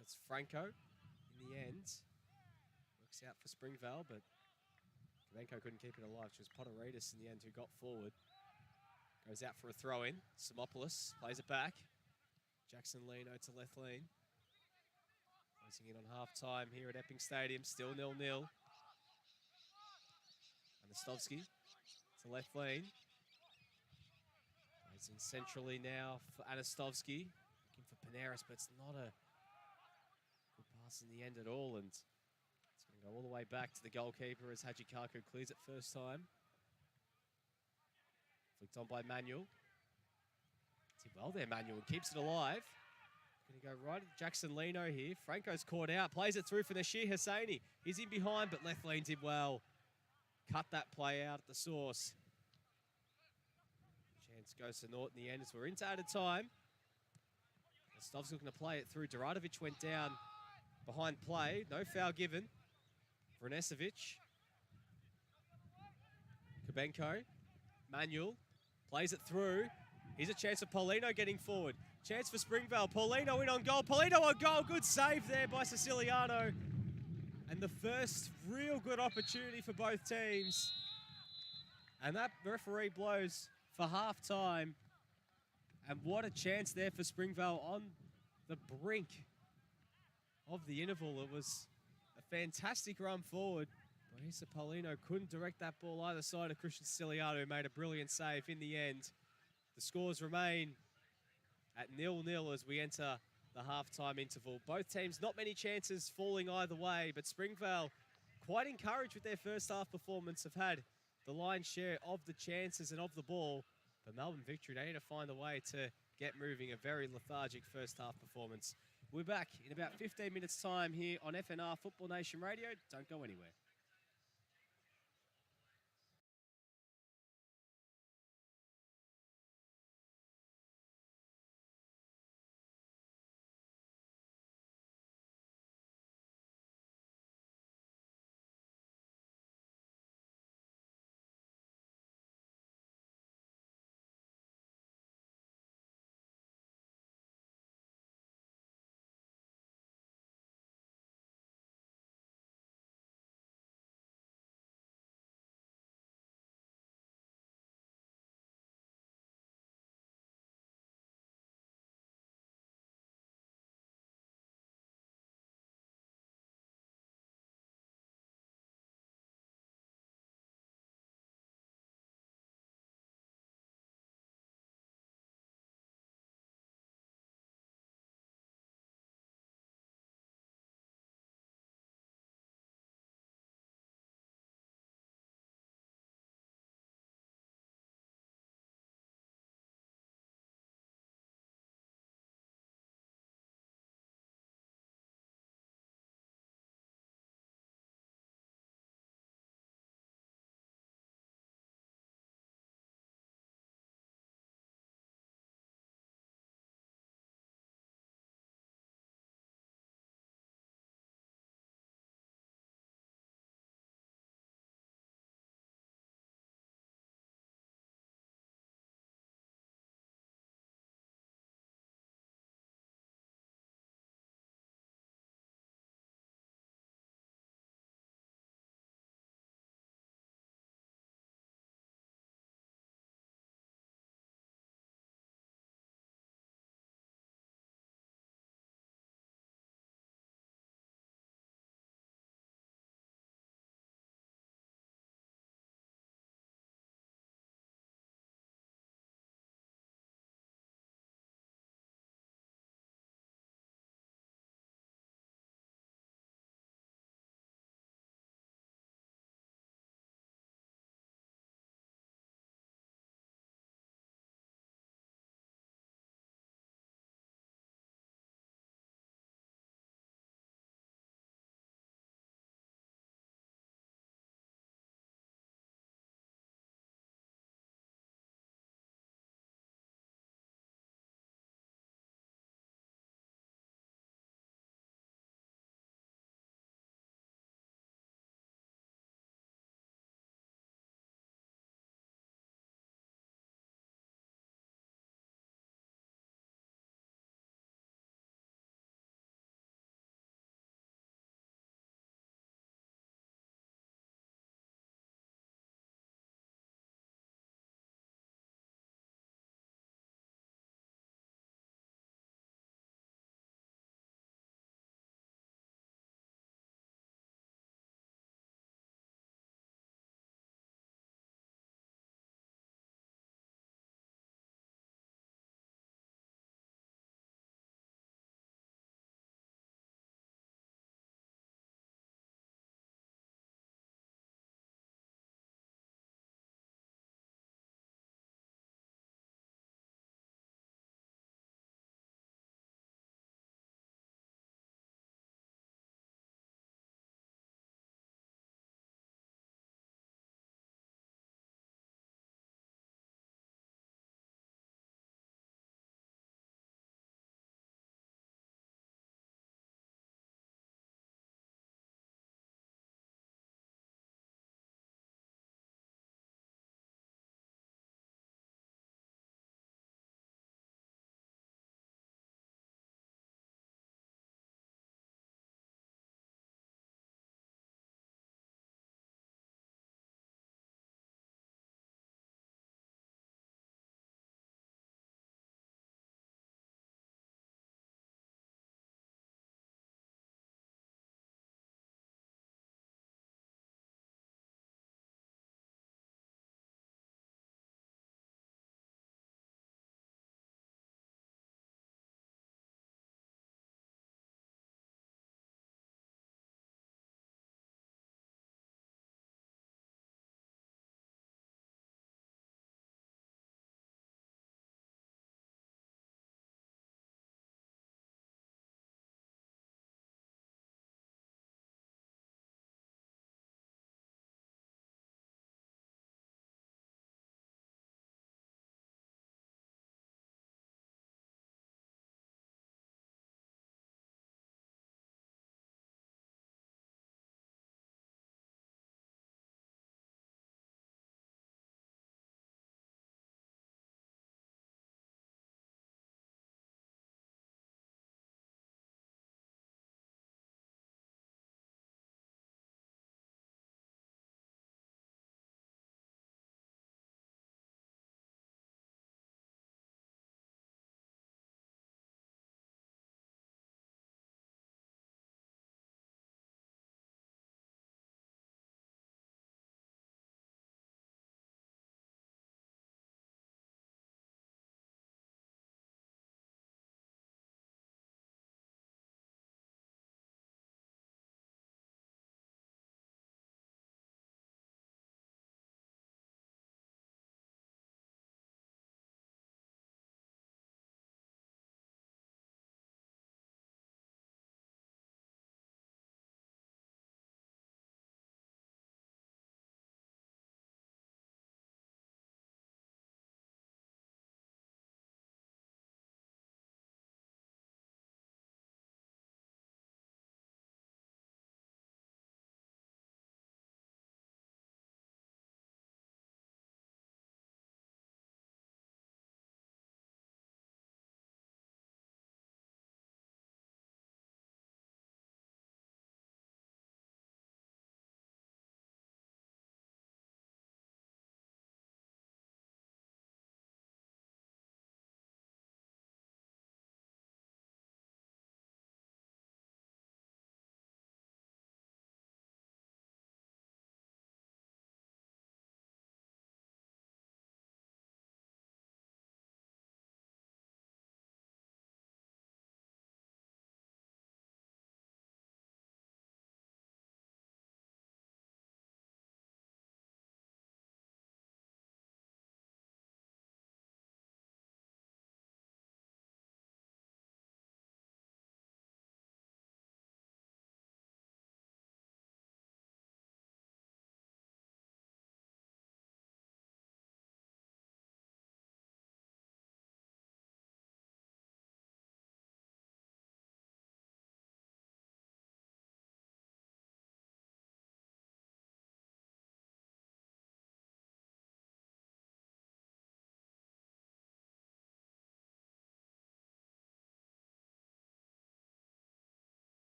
It's Franco in the end. Works out for Springvale, but Kamenko couldn't keep it alive. It was Potteridis in the end who got forward. Goes out for a throw-in. Simopoulos plays it back. Jackson Lino to left lean. Closing in on half-time here at Epping Stadium. Still 0-0. Anastovsky to left lane. Plays in centrally now for Anastovsky. Looking for Panaris, but it's not a good pass in the end at all. And it's going to go all the way back to the goalkeeper as Hajikaku clears it first time. Flicked on by Manuel. Did well there, Manuel, and keeps it alive. Going to go right at Jackson Lino here. Franco's caught out. Plays it through for Nashir Hosseini. He's in behind, but left lane did well. Cut that play out at the source. Chance goes to Norton in the end as we're into added time. Stov's looking to play it through. Duradovic went down behind play. No foul given. Vranesevic. Kubenko. Manuel plays it through. Here's a chance for Paulino getting forward. Chance for Springvale. Paulino in on goal. Paulino on goal. Good save there by Siciliano. And the first real good opportunity for both teams. And that referee blows for half-time. And what a chance there for Springvale on the brink of the interval. It was a fantastic run forward. But Paulino couldn't direct that ball either side of Christian Siciliano, who made a brilliant save in the end. The scores remain at 0-0 as we enter the half-time interval. Both teams, not many chances falling either way, but Springvale, quite encouraged with their first half performance, have had the lion's share of the chances and of the ball. But Melbourne Victory, they need to find a way to get moving. A very lethargic first half performance. We're back in about 15 minutes' time here on FNR Football Nation Radio. Don't go anywhere.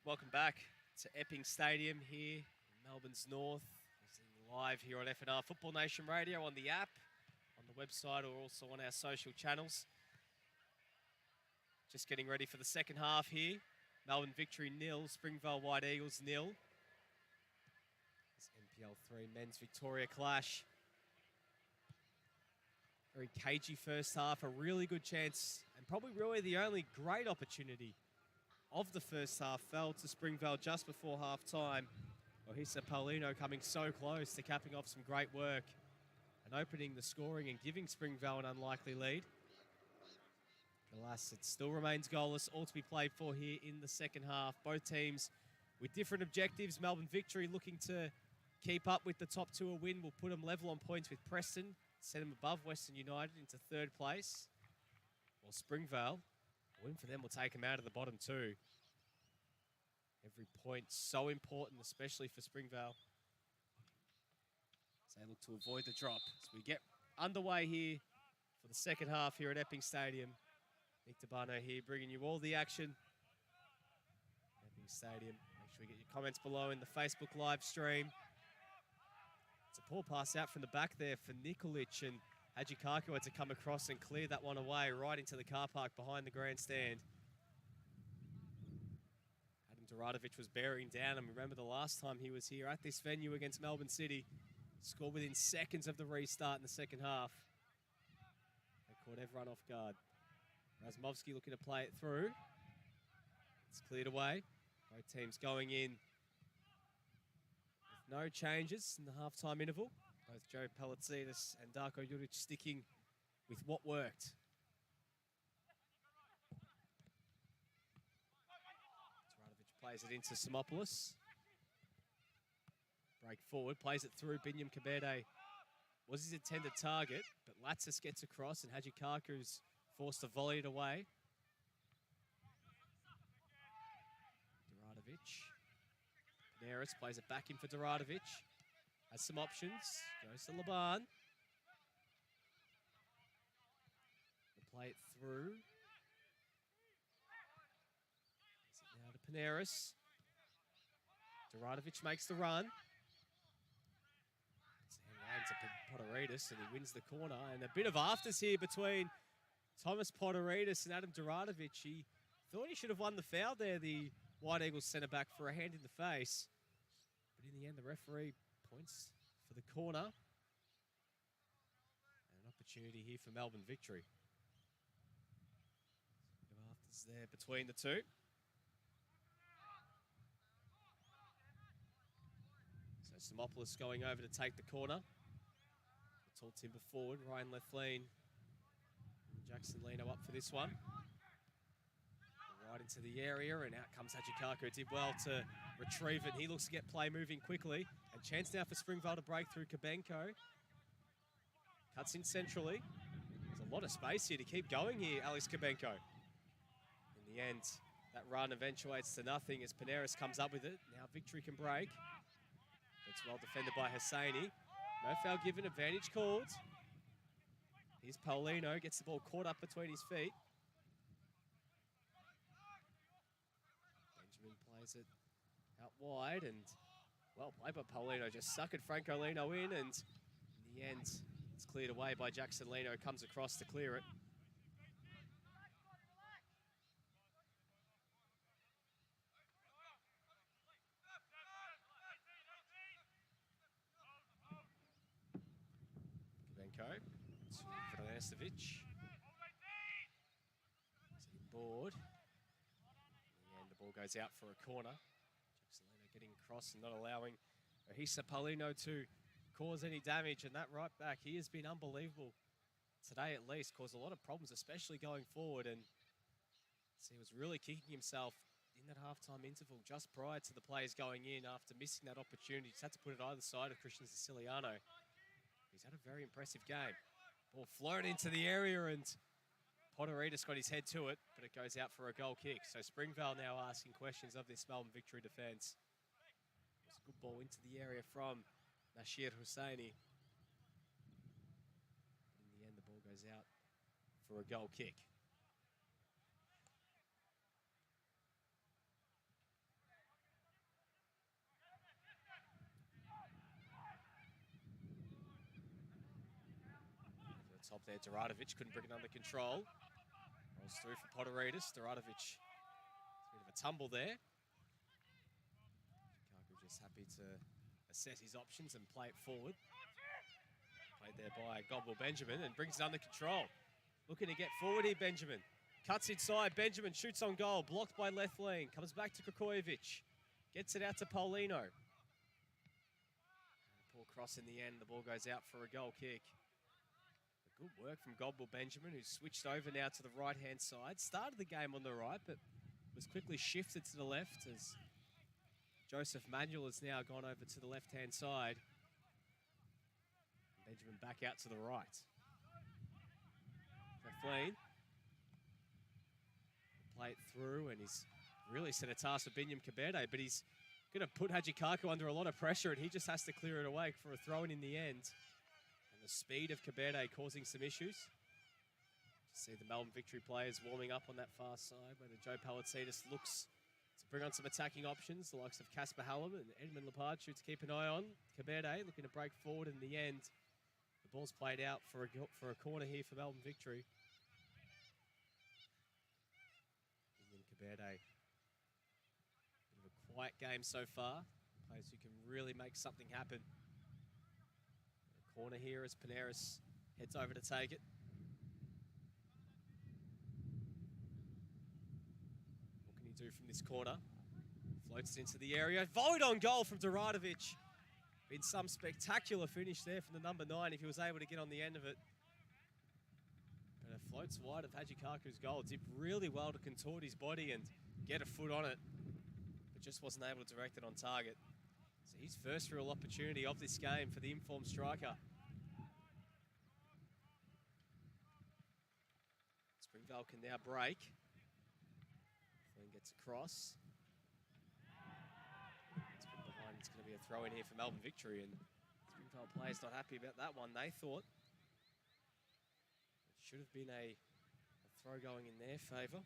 Welcome back to Epping Stadium here in Melbourne's north. Live here on FNR Football Nation Radio, on the app, on the website, or also on our social channels. Just getting ready for the second half here. Melbourne Victory 0, Springvale White Eagles 0. This NPL 3 men's Victoria clash. Very cagey first half, a really good chance, and probably really the only great opportunity of the first half fell to Springvale just before half-time. Ohisa Paulino coming so close to capping off some great work and opening the scoring and giving Springvale an unlikely lead. Alas, it still remains goalless, all to be played for here in the second half. Both teams with different objectives. Melbourne Victory looking to keep up with the top two. A win will put them level on points with Preston, set them above Western United into third place. While Springvale, a win for them will take them out of the bottom two. Every point so important, especially for Springvale. As they look to avoid the drop. As we get underway here for the second half here at Epping Stadium. Nick Tabano here bringing you all the action. Epping Stadium. Make sure you get your comments below in the Facebook live stream. It's a poor pass out from the back there for Nikolic, and Hajikaku had to come across and clear that one away right into the car park behind the grandstand. Duradovic was bearing down, and remember the last time he was here at this venue against Melbourne City, scored within seconds of the restart in the second half. They caught everyone off guard. Razmovsky looking to play it through. It's cleared away. Both teams going in with no changes in the halftime interval. Both Joe Palatzidis and Darko Juric sticking with what worked. Plays it into Simopoulos. Break forward, plays it through. Binyam Kabede was his intended target, but Latsis gets across and Hajikaku's forced to volley it away. Duradovic. Paneris plays it back in for Duradovic. Has some options. Goes to Laban. Play it through. Paneris. Duradovic makes the run. Lands to Poteridis, and he wins the corner. And a bit of afters here between Thomas Poteridis and Adam Duradovic. He thought he should have won the foul there, the White Eagles centre-back, for a hand in the face. But in the end, the referee points for the corner. And an opportunity here for Melbourne Victory. A bit of afters there between the two. Simopoulos going over to take the corner. Tall timber forward. Ryan Lethlean. Jackson Lino up for this one. Right into the area, and out comes Hajikaku. Did well to retrieve it. He looks to get play moving quickly. And chance now for Springvale to break through Kabenko. Cuts in centrally. There's a lot of space here to keep going here, Alex Kabenko. In the end, that run eventuates to nothing as Paneris comes up with it. Now Victory can break. It's well defended by Hosseini. No foul given, advantage called. Here's Paulino, gets the ball caught up between his feet. Benjamin plays it out wide, and well played by Paulino. Just suckered Franco Lino in, and in the end, it's cleared away by Jackson Lino. Comes across to clear it. To Vranasevic. Board. In the end, the ball goes out for a corner. Jackson Lino getting across and not allowing Ohisa Paulino to cause any damage. And that right back, he has been unbelievable today at least. Caused a lot of problems, especially going forward. And so he was really kicking himself in that halftime interval just prior to the players going in after missing that opportunity. Just had to put it either side of Christian Siciliano. He's had a very impressive game. Ball floated into the area, and Poteridis got his head to it, but it goes out for a goal kick. So Springvale now asking questions of this Melbourne Victory defence. It's a good ball into the area from Nasir Hosseini. In the end, the ball goes out for a goal kick. there. Duradovic couldn't bring it under control. Rolls through for Poteridis. Duradovic, a bit of a tumble there. Chicago just happy to assess his options and play it forward. Played there by Gobble Benjamin and brings it under control. Looking to get forward here, Benjamin. Cuts inside, Benjamin shoots on goal, blocked by Lethlean. Comes back to Krakojevic. Gets it out to Paulino. Poor cross in the end, the ball goes out for a goal kick. Good work from Gobble Benjamin, who's switched over now to the right-hand side. Started the game on the right, but was quickly shifted to the left as Joseph Manuel has now gone over to the left-hand side. Benjamin back out to the right. Lethlean. Play it through, and he's really set a task for Binyam Kabede, but he's going to put Hajikako under a lot of pressure, and he just has to clear it away for a throw-in in the end. And the speed of Kabede causing some issues. See the Melbourne Victory players warming up on that far side, where the Joe Palatsitis looks to bring on some attacking options, the likes of Casper Hallam and Edmund Lepardu to keep an eye on. Kabede looking to break forward in the end. The ball's played out for a corner here for Melbourne Victory. Kabede. Bit of a quiet game so far. Players who can really make something happen. A corner here as Paneris heads over to take it. What can he do from this corner? Floats it into the area. Volleyed on goal from Duradovic. Been some spectacular finish there from the number 9 if he was able to get on the end of it. But it floats wide of Hajikaku's goal. Did really well to contort his body and get a foot on it, but just wasn't able to direct it on target. So his first real opportunity of this game for the informed striker. Springvale can now break. Flynn gets across. It's put behind. It's going to be a throw in here for Melbourne Victory, and Springvale players not happy about that one. They thought it should have been a throw going in their favour.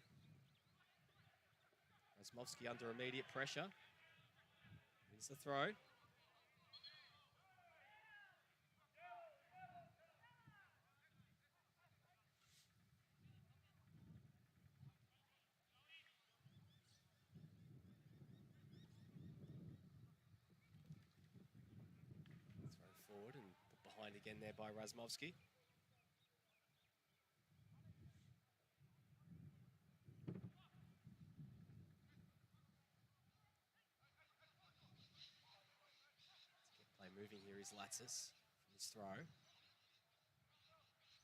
Rasmovsky under immediate pressure. Here's the throw. Throw forward and put behind again there by Rasmovsky. Moving here is Latsis from his throw.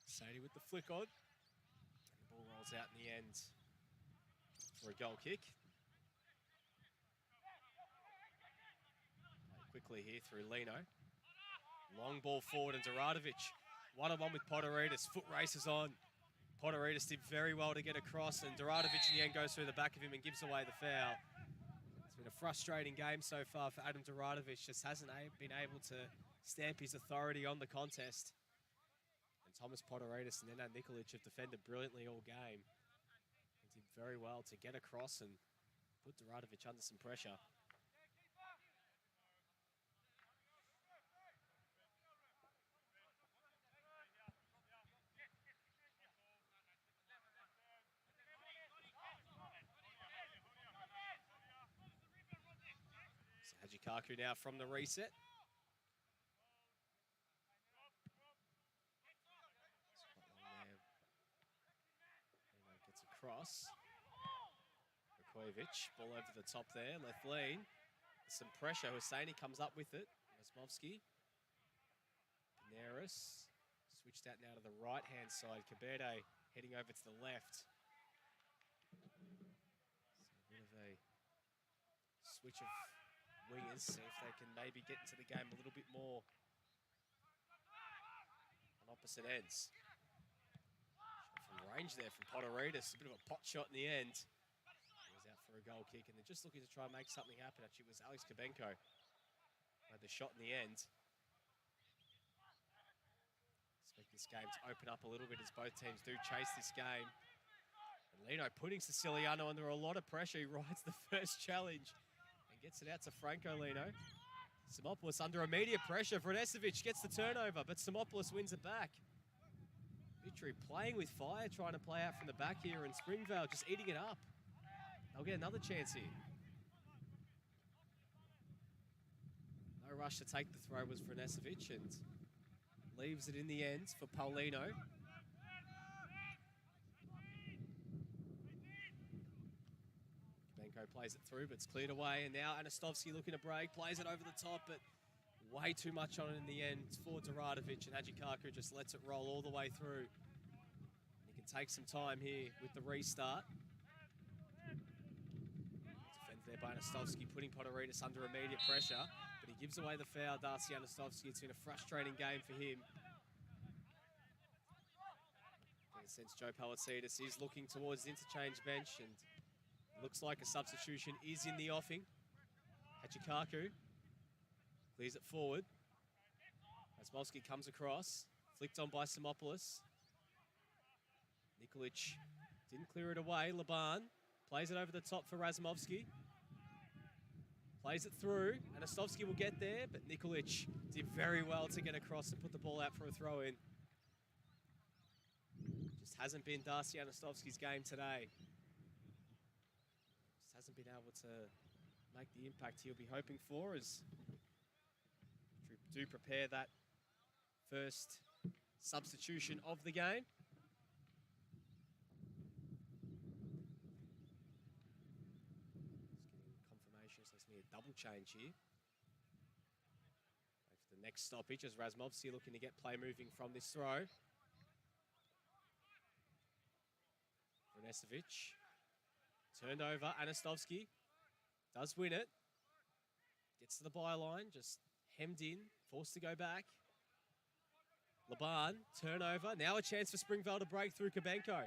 Sadie with the flick on. And the ball rolls out in the end for a goal kick. Quickly here through Lino. Long ball forward and Duradovic. One-on-one with Poteridis. Foot races on. Poteridis did very well to get across, and Duradovic in the end goes through the back of him and gives away the foul. Been a frustrating game so far for Adam Duradovic. Just hasn't been able to stamp his authority on the contest. And Thomas Poteridis and Nenad Nikolic have defended brilliantly all game. And did very well to get across and put Duradovic under some pressure. Hajikaku now from the reset. Gets across. Krakojevic, ball over the top there. Lethlean, some pressure. Hosseini comes up with it. Rasmovsky. Paneris. Switched out now to the right-hand side. Kabede heading over to the left. So a bit of a switch of wingers, see if they can maybe get into the game a little bit more on opposite ends. Shot from range there from Poteridis, a bit of a pot shot in the end. He was out for a goal kick, and they're just looking to try and make something happen. Actually, it was Alex Kabenko made the shot in the end. Expect this game to open up a little bit as both teams do chase this game. And Lino putting Siciliano under a lot of pressure. He rides the first challenge. Gets it out to Franco Lino. Simopoulos under immediate pressure. Vredesevic gets the turnover, but Simopoulos wins it back. Victory playing with fire, trying to play out from the back here, and Springvale just eating it up. They'll get another chance here. No rush to take the throw was Vrnesevic, and leaves it in the end for Paulino. Kabenko plays it through, but it's cleared away, and now Anastovsky looking to break, plays it over the top, but way too much on it in the end for Duradovic, and Hajikaku just lets it roll all the way through. He can take some time here with the restart. Defended there by Anastovsky, putting Podoritis under immediate pressure, but he gives away the foul, Darcy Anastovsky. It's been a frustrating game for him. In a sense, Joe Palacidis is looking towards the interchange bench, and looks like a substitution is in the offing. Hajikaku clears it forward. Razmovsky comes across, flicked on by Simopoulos. Nikolic didn't clear it away. Laban plays it over the top for Razmovsky. Plays it through. Anastovsky will get there, but Nikolic did very well to get across and put the ball out for a throw-in. Just hasn't been Darcy Anastovsky's game today. Just hasn't been able to make the impact he'll be hoping for as do prepare that first substitution of the game. Just getting confirmation, so it's going to be a double change here. Wait for the next stoppage as Razmovsky looking to get play moving from this throw. Vrnesevic turned over. Anastovsky does win it. Gets to the byline, just hemmed in, forced to go back. Laban, turnover. Now a chance for Springvale to break through. Kabenko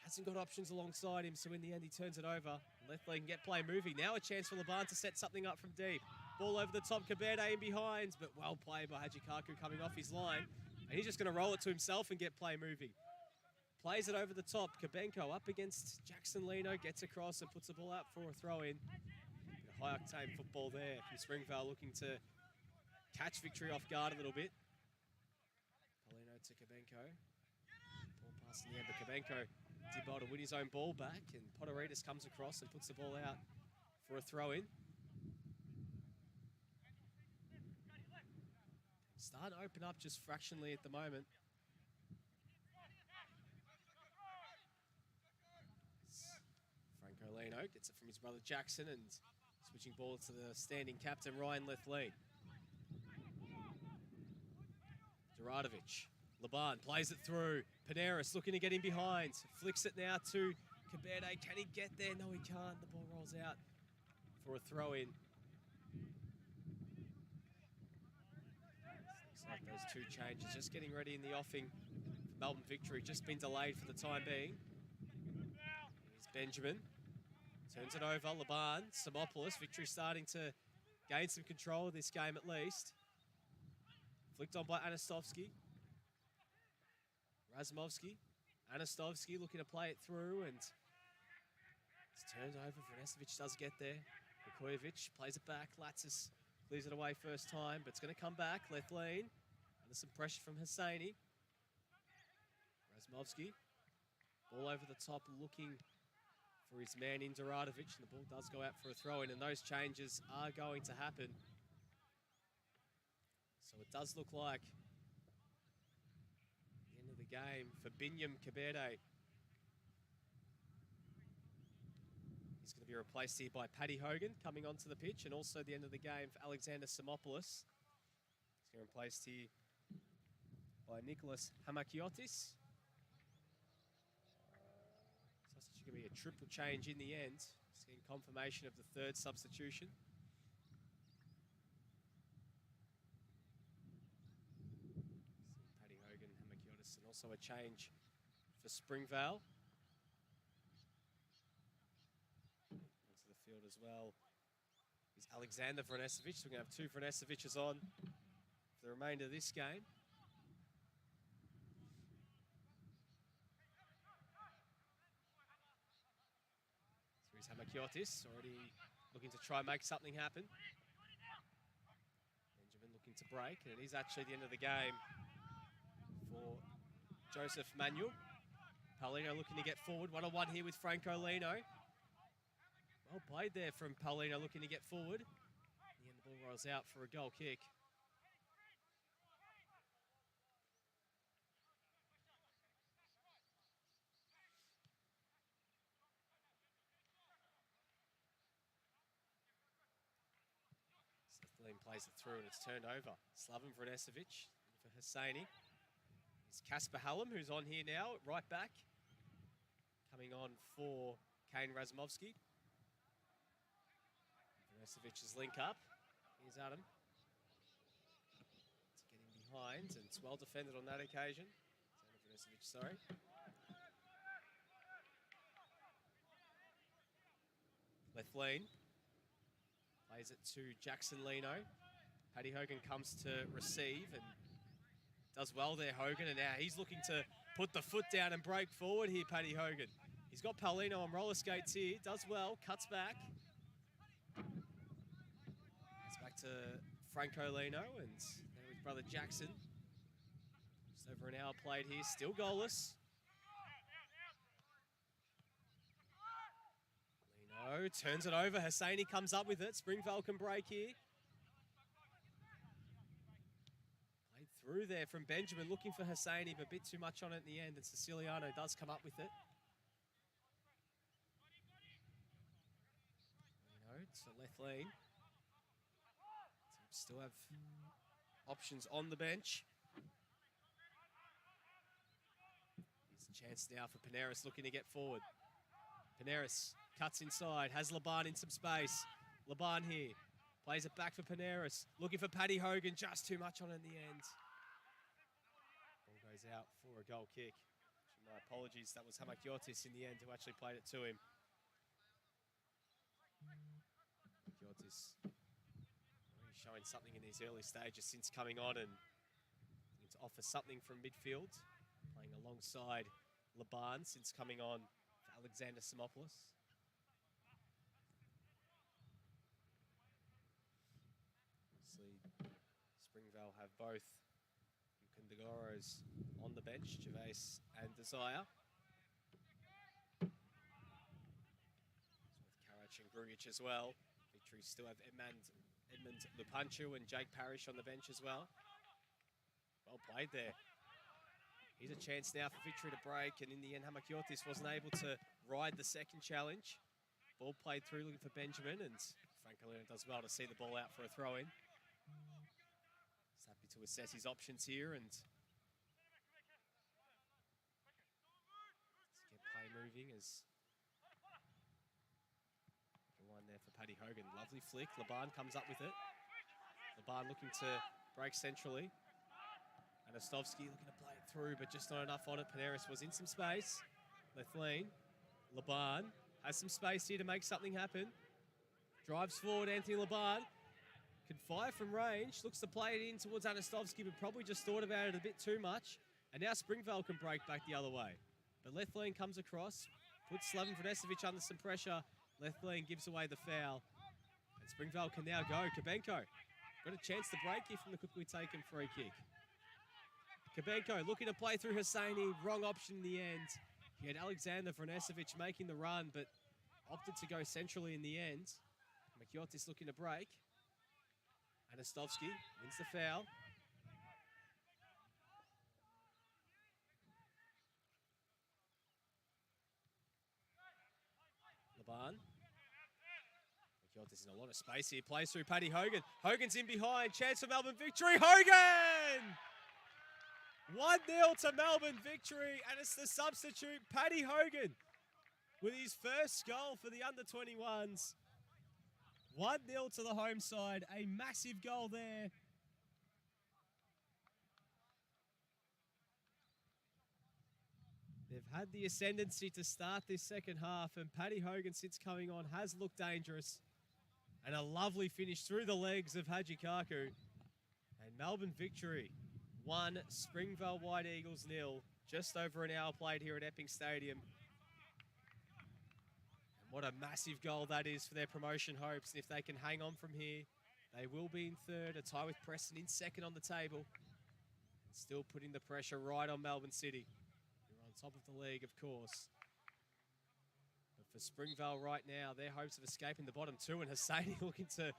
hasn't got options alongside him, so in the end he turns it over. Left leg can get play moving. Now a chance for Laban to set something up from deep. Ball over the top, Kaberde in behind, but well played by Hajikaku coming off his line. And he's just going to roll it to himself and get play moving. Plays it over the top. Kabenko up against Jackson Lino, gets across and puts the ball out for a throw-in. High-octane football there from Springvale, looking to catch Victory off guard a little bit. Paulino to Kabenko. Ball pass in the end, but Kabenko did well to win his own ball back, and Podoritis comes across and puts the ball out for a throw-in. Starting to open up just fractionally at the moment. Franco Lino gets it from his brother Jackson, and switching ball to the standing captain, Ryan Lethlean. Duradovic. Laban plays it through. Paneris looking to get in behind. Flicks it now to Kaberde. Can he get there? No, he can't. The ball rolls out for a throw-in. Looks like those two changes just getting ready in the offing for Melbourne Victory. Just been delayed for the time being. Here's Benjamin. Turns it over, Laban, Simopoulos. Victory starting to gain some control of this game at least. Flicked on by Anastovsky. Razmovsky. Anastovsky looking to play it through, and it's turned over. Vrnesevic does get there. Vukojevic plays it back. Latsis clears it away first time, but it's going to come back. Lethlean. Under some pressure from Hosseini. Razmovsky. Ball over the top, looking for his man in Duradovic, and the ball does go out for a throw-in, and those changes are going to happen. So it does look like the end of the game for Binyam Kaberde. He's going to be replaced here by Paddy Hogan coming onto the pitch, and also the end of the game for Alexander Simopoulos. He's going to be replaced here by Nicholas Hamakiotis. Going to be a triple change in the end. Just getting confirmation of the third substitution. Paddy Hogan, Hamakiotis, and also a change for Springvale. Onto the field as well is Alexander Vrnesevic. So we're going to have two Vrnesevic's on for the remainder of this game. Hamakiotis already looking to try and make something happen. Benjamin looking to break, and it is actually the end of the game for Joseph Manuel. Paulino looking to get forward. 1-on-1 here with Franco Lino. Well played there from Paulino looking to get forward. In the end, the ball rolls out for a goal kick. Sethlein plays it through and it's turned over. Slaven Vranesevic for Hosseini. It's Kasper Hallam who's on here now, right back. Coming on for Kane Razmovsky. Vranesevic's link up. Here's Adam. It's getting behind and it's well defended on that occasion. Vranesevic, sorry. Left lane. Plays it to Jackson Lino. Paddy Hogan comes to receive and does well there, Hogan. And now he's looking to put the foot down and break forward here, Paddy Hogan. He's got Paulino on roller skates here. Does well, cuts back. It's back to Franco Lino and now his brother Jackson. Just over an hour played here, still goalless. Lino turns it over. Hosseini comes up with it. Springvale can break here. Played through there from Benjamin, looking for Hosseini, but a bit too much on it in the end, and Siciliano does come up with it. Lino to left lane. Still have options on the bench. Here's a chance now for Paneris looking to get forward. Paneris cuts inside, has Laban in some space. Laban here, plays it back for Paneris. Looking for Paddy Hogan, just too much on it in the end. Ball goes out for a goal kick. My apologies, that was Hamakiotis in the end who actually played it to him. Hamakiotis showing something in these early stages since coming on and to offer something from midfield. Playing alongside Laban since coming on for Alexander Simopoulos. Obviously, Springvale have both Kundagoros on the bench, Gervais and Desire. With Karac and Grujic as well. Victory still have Edmund Lupanchu and Jake Parrish on the bench as well. Well played there. Here's a chance now for Victory to break, and in the end, Hamakiotis wasn't able to ride the second challenge. Ball played through, looking for Benjamin, and Francolino does well to see the ball out for a throw-in. He's happy to assess his options here and let's get play moving as one there for Paddy Hogan. Lovely flick. Laban comes up with it. Laban looking to break centrally. Anastovsky looking to play it through, but just not enough on it. Paneris was in some space. Left lane. Laban has some space here to make something happen. Drives forward, Anthony Laban. Can fire from range. Looks to play it in towards Anastovsky, but probably just thought about it a bit too much. And now Springvale can break back the other way. But left lane comes across. Puts Slaven Vranesevic under some pressure. Left lane gives away the foul. And Springvale can now go. Kabenko got a chance to break here from the quickly taken free kick. Kabenko looking to play through Hosseini. Wrong option in the end. He had Alexander Vranesevic making the run, but opted to go centrally in the end. Makiotis looking to break. Anastovsky wins the foul. Laban. Makiotis in a lot of space here. Plays through Paddy Hogan. Hogan's in behind. Chance for Melbourne victory. Hogan! 1-0 to Melbourne victory, and it's the substitute, Paddy Hogan, with his first goal for the under-21s. 1-0 to the home side, a massive goal there. They've had the ascendancy to start this second half, and Paddy Hogan, since coming on, has looked dangerous. And a lovely finish through the legs of Haji Kaku. And Melbourne victory. 1, Springvale White Eagles 0. Just over an hour played here at Epping Stadium. And what a massive goal that is for their promotion hopes. And if they can hang on from here, they will be in third, a tie with Preston in second on the table. And still putting the pressure right on Melbourne City. top of the league, of course. But for Springvale right now, their hopes of escaping the bottom two, and Hosseini looking to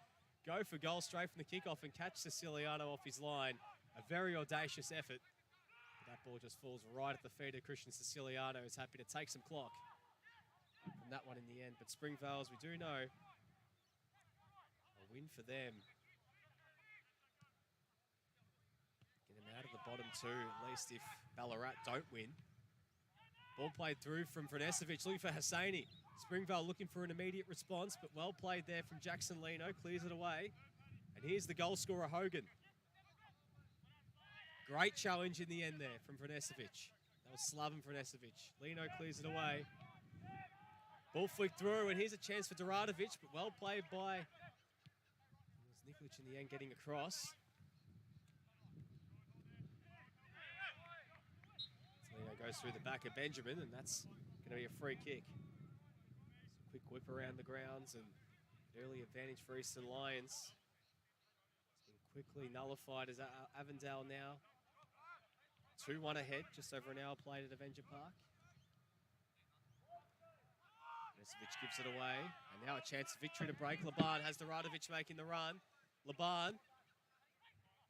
go for goal straight from the kickoff and catch Siciliano off his line. A very audacious effort. But that ball just falls right at the feet of Christian Siciliano, who's happy to take some clock from that one in the end. But Springvale, as we do know, a win for them. Get them out of the bottom two, at least if Ballarat don't win. Ball played through from Vranesevic, looking for Hosseini. Springvale looking for an immediate response, but well played there from Jackson Lino, clears it away. And here's the goal scorer, Hogan. Great challenge in the end there from Vranesevic. That was Slaven Vranesevic. Lino clears it away. Ball flicked through, and here's a chance for Doradovic, but well played by Nikolic in the end, getting across. Lino goes through the back of Benjamin, and that's going to be a free kick. So quick whip around the grounds, and early advantage for Eastern Lions. It's been quickly nullified as Avondale now 2-1 ahead, just over an hour played at Avenger Park. Vranesevic gives it away, and now a chance of victory to break. Laban has Doradovic making the run. Laban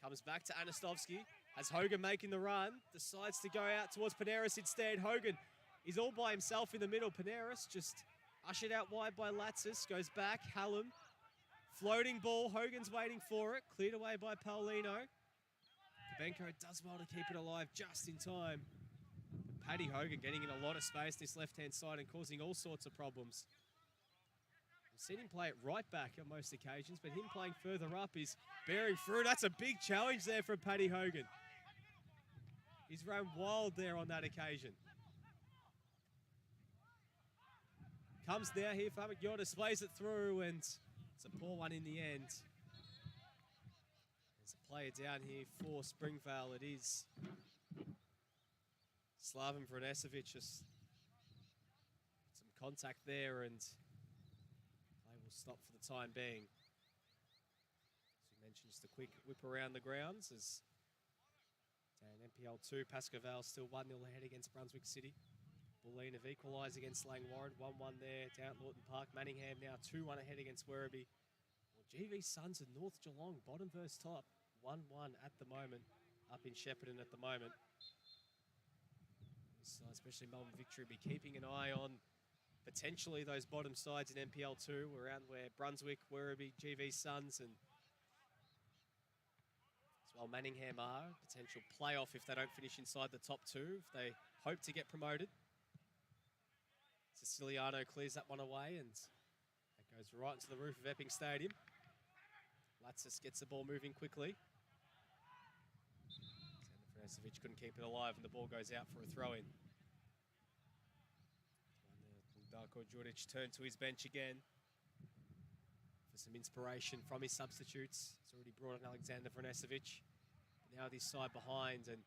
comes back to Anastovsky, has Hogan making the run, decides to go out towards Paneris instead. Hogan is all by himself in the middle. Paneris just ushered out wide by Latsis, goes back, Hallam. Floating ball, Hogan's waiting for it, cleared away by Paulino. Kabenko does well to keep it alive just in time. Paddy Hogan getting in a lot of space this left-hand side and causing all sorts of problems. We've seen him play it right back on most occasions, but him playing further up is bearing fruit. That's a big challenge there from Paddy Hogan. He's run wild there on that occasion. Comes now here for Hamagyor, displays it through, and it's a poor one in the end. There's a player down here for Springvale. It is Slaven Vranesevic. Just some contact there, and play will stop for the time being. As we mentioned, just a quick whip around the grounds as down NPL 2, Pascoval still 1-0 ahead against Brunswick City. Bulleen have equalised against Lang Warren, 1-1 there down at Lawton Park. Manningham now 2-1 ahead against Werribee. Well, GV Suns and North Geelong, bottom versus top, 1-1 at the moment, up in Shepparton at the moment. So especially Melbourne Victory be keeping an eye on potentially those bottom sides in NPL 2, around where Brunswick, Werribee, GV Suns, and as well Manningham are. Potential playoff if they don't finish inside the top two, if they hope to get promoted. Siciliano clears that one away, and that goes right into the roof of Epping Stadium. Latsis gets the ball moving quickly. Vranesevic couldn't keep it alive, and the ball goes out for a throw-in. Darko Đurić turned to his bench again for some inspiration from his substitutes. He's already brought in Alexander Vranesevic. Now with his side behind, and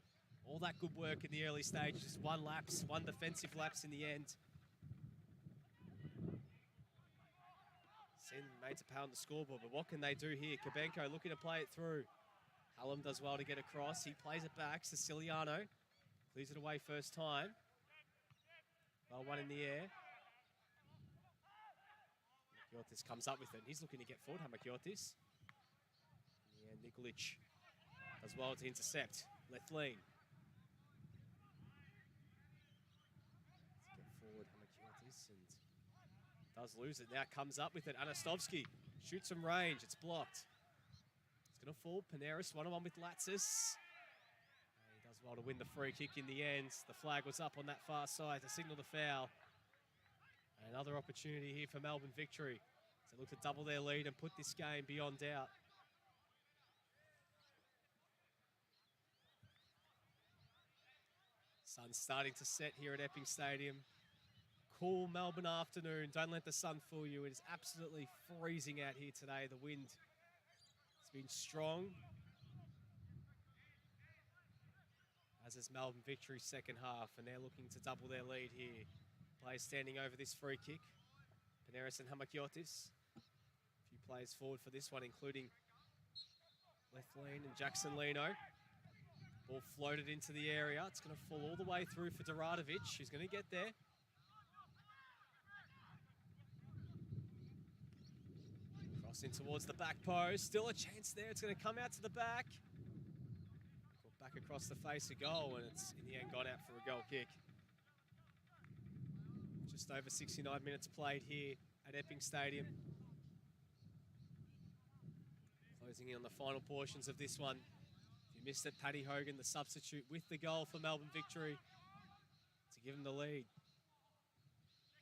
all that good work in the early stage, just one defensive lapse in the end. Send made to pound the scoreboard, but what can they do here? Kabenko looking to play it through. Hallam does well to get across. He plays it back. Siciliano clears it away first time. Well, one in the air. Hamakiotis comes up with it. He's looking to get forward, Hamakiotis. And Nikolic does well to intercept. Left lean. Let's get forward, Hamakiotis, and does lose it. Now comes up with it. Anastovsky shoots from range. It's blocked. It's going to fall. Paneris, 1-on-1 with Latsis. He does well to win the free kick in the end. The flag was up on that far side to signal the foul. Another opportunity here for Melbourne Victory to look to double their lead and put this game beyond doubt. Sun's starting to set here at Epping Stadium. Cool Melbourne afternoon. Don't let the sun fool you. It is absolutely freezing out here today. The wind has been strong, as is Melbourne Victory's second half, and they're looking to double their lead here. Players standing over this free kick. Paneris and Hamakiotis. A few players forward for this one, including Left Lean and Jackson Lino. Ball floated into the area. It's going to fall all the way through for Duradovic, who's going to get there. Crossing towards the back post. Still a chance there. It's going to come out to the back. Back across the face of goal, and it's in the end gone out for a goal kick. Just over 69 minutes played here at Epping Stadium. Closing in on the final portions of this one. If you missed it, Paddy Hogan, the substitute, with the goal for Melbourne Victory to give them the lead.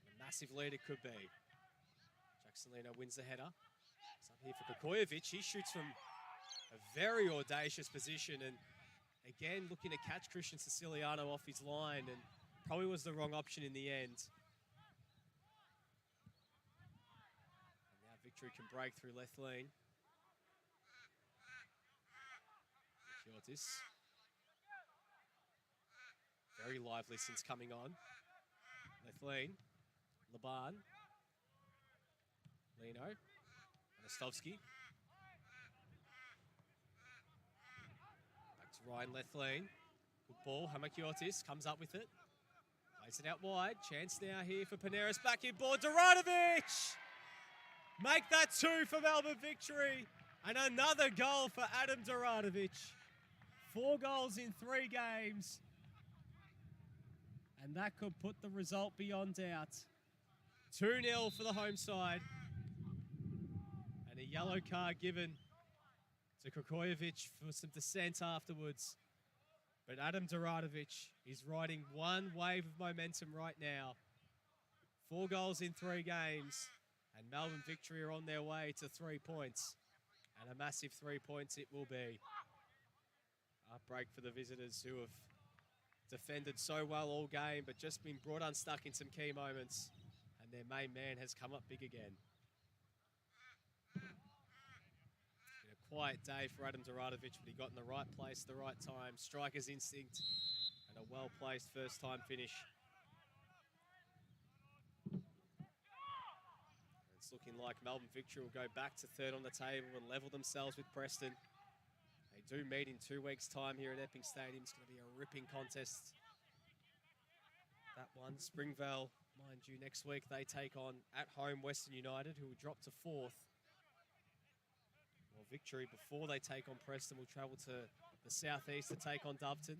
And a massive lead it could be. Jackson Leno wins the header. It's up here for Kokojevic. He shoots from a very audacious position, and again, looking to catch Christian Siciliano off his line, and probably was the wrong option in the end. And now Victory can break through left lane. Ortiz. Very lively since coming on. Left lane. Laban. Leno. Anastovsky. Ryan left lane. Good ball. Hamakiotis comes up with it. Plays it out wide. Chance now here for Paneras. Back in board. Duradovic! Make that 2 for Melbourne Victory. And another goal for Adam Duradovic. 4 goals in 3 games. And that could put the result beyond doubt. 2-0 for the home side. And a yellow card given to Kokojevic for some dissent afterwards. But Adam Duradovic is riding one wave of momentum right now. 4 goals in 3 games. And Melbourne Victory are on their way to 3 points. And a massive 3 points it will be. A break for the visitors, who have defended so well all game, but just been brought unstuck in some key moments. And their main man has come up big again. Quiet day for Adam Duradovic, but he got in the right place at the right time. Striker's instinct and a well-placed first-time finish. It's looking like Melbourne Victory will go back to 3rd on the table and level themselves with Preston. They do meet in 2 weeks' time here at Epping Stadium. It's going to be a ripping contest. That one, Springvale, mind you, next week they take on, at home, Western United, who will drop to 4th. Victory, before they take on Preston, will travel to the southeast to take on Doveton.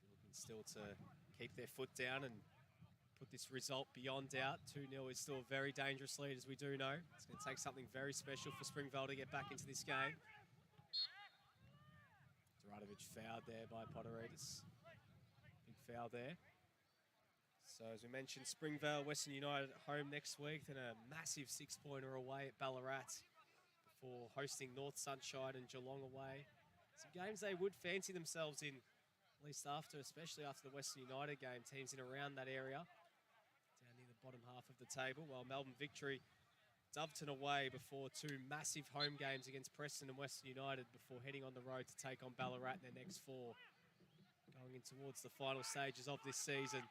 Looking still to keep their foot down and put this result beyond doubt. 2-0 is still a very dangerous lead, as we do know. It's going to take something very special for Springvale to get back into this game. Duradovic fouled there by Potteridis. Big foul there. So as we mentioned, Springvale, Western United at home next week, then a massive 6-pointer away at Ballarat before hosting North Sunshine and Geelong away. Some games they would fancy themselves in, at least after, especially after the Western United game, teams in around that area, down near the bottom half of the table, while Melbourne Victory, Doveton away before 2 massive home games against Preston and Western United before heading on the road to take on Ballarat in their next 4. Going in towards the final stages of this season,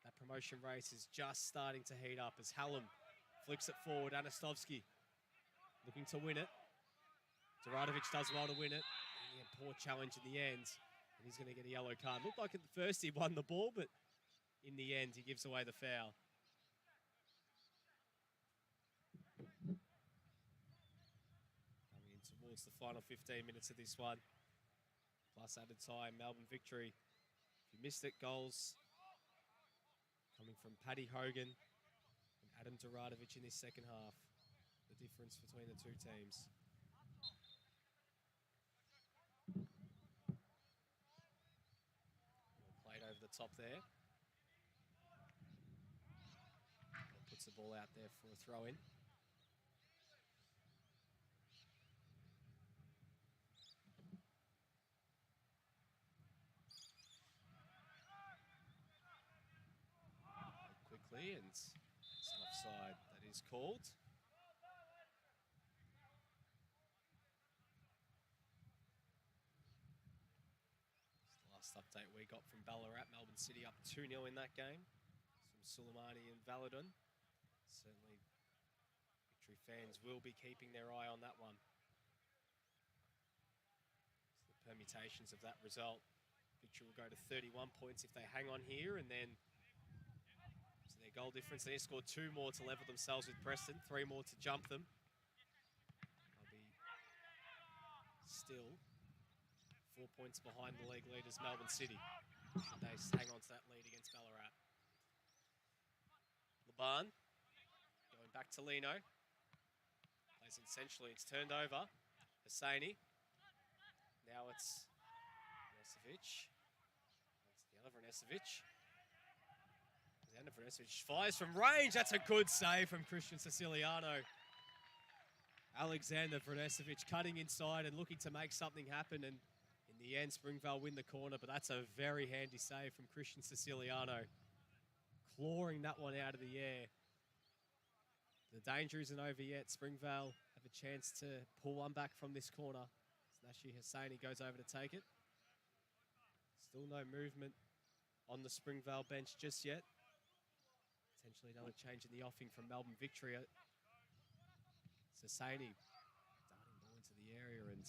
that promotion race is just starting to heat up as Hallam flicks it forward. Anastovsky looking to win it. Duradovic does well to win it. And a poor challenge in the end, and he's going to get a yellow card. Looked like at the first he won the ball, but in the end he gives away the foul. Towards the final 15 minutes of this one, plus added time. Melbourne Victory, if you missed it, goals coming from Paddy Hogan and Adam Duradovic in this second half. The difference between the 2 teams. Played over the top there. Puts the ball out there for a throw-in. And it's an offside that is called. Last update we got from Ballarat, Melbourne City up 2-0 in that game. From Suleimani and Valadon. Certainly, Victory fans will be keeping their eye on that one. So the permutations of that result. Victory will go to 31 points if they hang on here, and then to their goal difference. They scored 2 more to level themselves with Preston, 3 more to jump them. They'll be still 4 points behind the league leaders, Melbourne City. Should they hang on to that lead against Ballarat. Laban going back to Lino. Plays it centrally, it's turned over. Hosseini. Now it's Vrenesevic. That's the other Vrenesevic. Alexander Vrenesevic fires from range. That's a good save from Christian Siciliano. Alexander Vrenesevic cutting inside and looking to make something happen. And in the end, Springvale win the corner. But that's a very handy save from Christian Siciliano. Clawing that one out of the air. The danger isn't over yet. Springvale have a chance to pull one back from this corner. Nashi Hosseini goes over to take it. Still no movement on the Springvale bench just yet. Potentially another change in the offing from Melbourne Victory. Hosseini darting ball into the area, and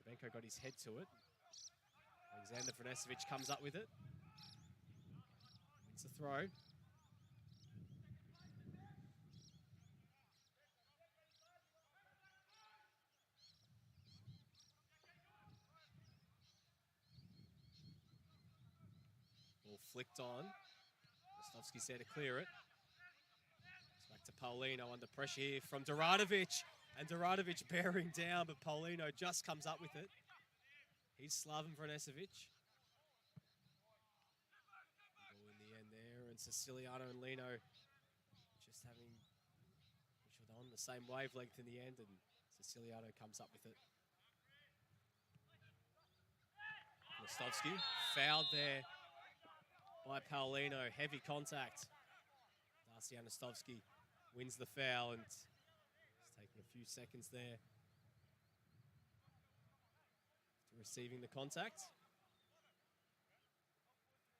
Kabenko got his head to it. Alexander Vrenesevic comes up with it. Wins the throw. Ball flicked on. Rostovski's there to clear it. It's back to Paulino under pressure here from Duradovic. And Duradovic bearing down, but Paulino just comes up with it. He's Slaven Vrenesevic. Ball in the end there, and Siciliano and Lino just having, which were on the same wavelength in the end, and Siciliano comes up with it. Rostovski fouled there by Paulino, heavy contact. Darcy Anastovsky wins the foul, and it's taking a few seconds there to receiving the contact.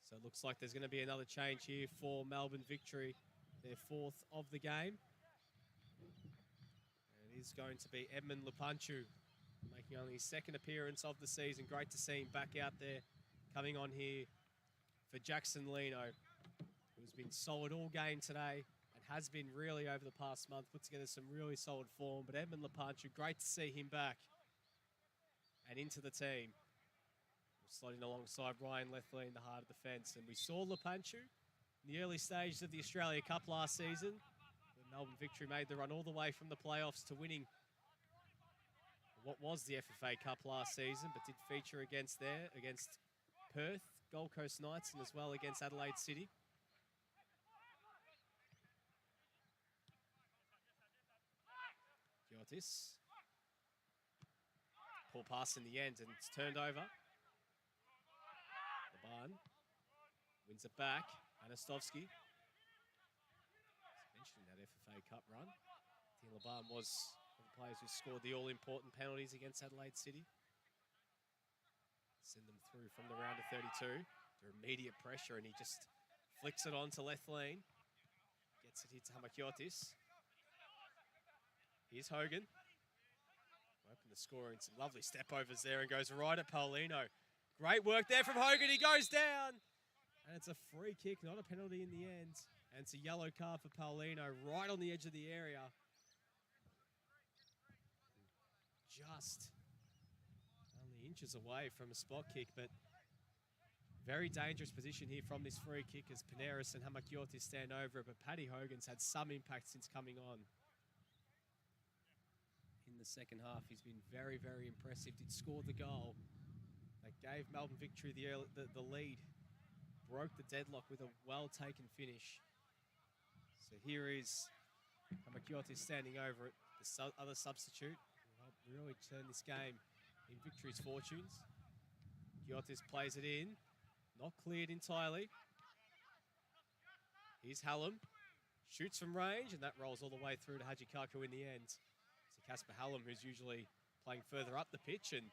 So it looks like there's going to be another change here for Melbourne Victory, their 4th of the game. And it is going to be Edmund Lupanchu, making only his 2nd appearance of the season. Great to see him back out there, coming on here for Jackson Lino, who's been solid all game today and has been really over the past month, put together some really solid form. But Edmund Lupanchu, great to see him back and into the team. Slotting alongside Ryan Lethley in the heart of the fence. And we saw Lupanchu in the early stages of the Australia Cup last season, when Melbourne Victory made the run all the way from the playoffs to winning what was the FFA Cup last season, but did feature against Perth, Gold Coast Knights, and as well against Adelaide City. Giotis. Poor pass in the end, and it's turned over. Laban wins it back. Anastovsky. Mentioning that FFA Cup run. Dean Laban was one of the players who scored the all-important penalties against Adelaide City. Send them through from the round of 32. They're immediate pressure, and he just flicks it on to Lethley. Gets it here to Hamakiotis. Here's Hogan. Open the scoring, some lovely step overs there, and goes right at Paulino. Great work there from Hogan. He goes down, and it's a free kick, not a penalty in the end. And it's a yellow card for Paulino right on the edge of the area. Just only inches away from a spot kick, but very dangerous position here from this free kick as Paneris and Hamakiotis stand over it. But Paddy Hogan's had some impact since coming on. In the second half, he's been very, very impressive. Did score the goal that gave Melbourne Victory the lead. Broke the deadlock with a well-taken finish. So here is Hamakiotis standing over it. The other substitute will help really turn this game in Victory's fortunes. Giotis plays it in. Not cleared entirely. Here's Hallam. Shoots from range, and that rolls all the way through to Hajikaku in the end. So Casper Hallam, who's usually playing further up the pitch, and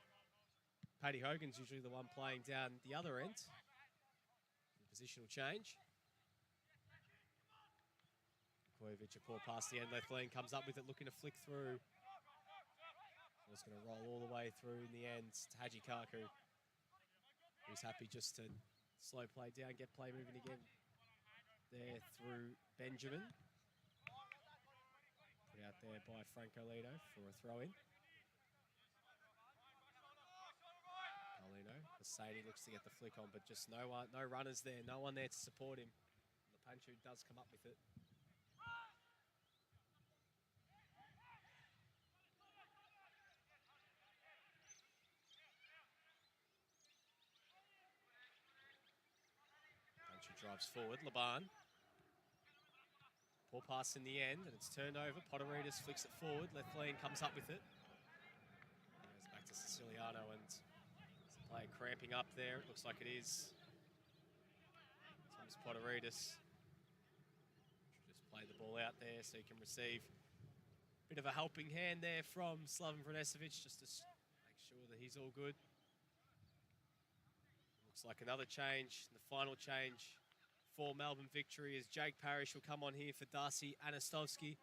Paddy Hogan's usually the one playing down the other end. The positional change. Kojovic, a poor pass the end. Left lane comes up with it, looking to flick through. It's going to roll all the way through in the end to Haji Kaku, who's happy just to slow play down, get play moving again there through Benjamin. Put out there by Franco Lido for a throw-in. Paulino, Hosseini looks to get the flick on, but just no runners there, no one there to support him. Lepanchu does come up with it. Drives forward, Laban. Poor pass in the end, and it's turned over. Potteridis flicks it forward. Left lane comes up with it. Goes back to Siciliano, and the player cramping up there. It looks like it is. Thomas Potteridis. Just play the ball out there so he can receive a bit of a helping hand there from Slaven Vranesevic, just to make sure that he's all good. Looks like another change, the final change for Melbourne Victory, as Jake Parrish will come on here for Darcy Anastovsky.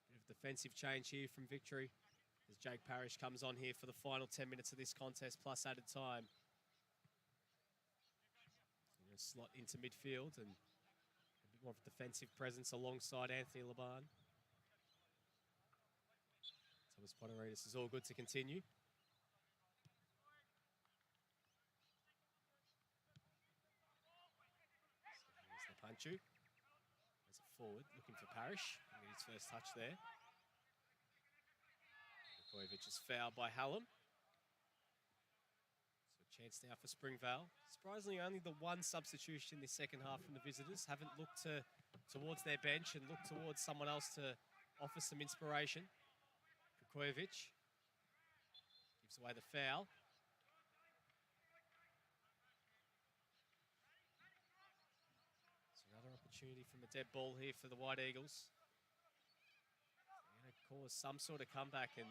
Bit of defensive change here from Victory, as Jake Parrish comes on here for the final 10 minutes of this contest, plus added time. So going to slot into midfield and a bit more of a defensive presence alongside Anthony Laban. Thomas Potteridis is all good to continue. Panchu has it forward, looking for Parrish. Get his first touch there. Kojovic is fouled by Hallam. So a chance now for Springvale. Surprisingly, only the one substitution in the second half from the visitors. Haven't looked towards their bench and looked towards someone else to offer some inspiration. Kojovic gives away the foul. Opportunity from a dead ball here for the White Eagles. They're going to cause some sort of comeback and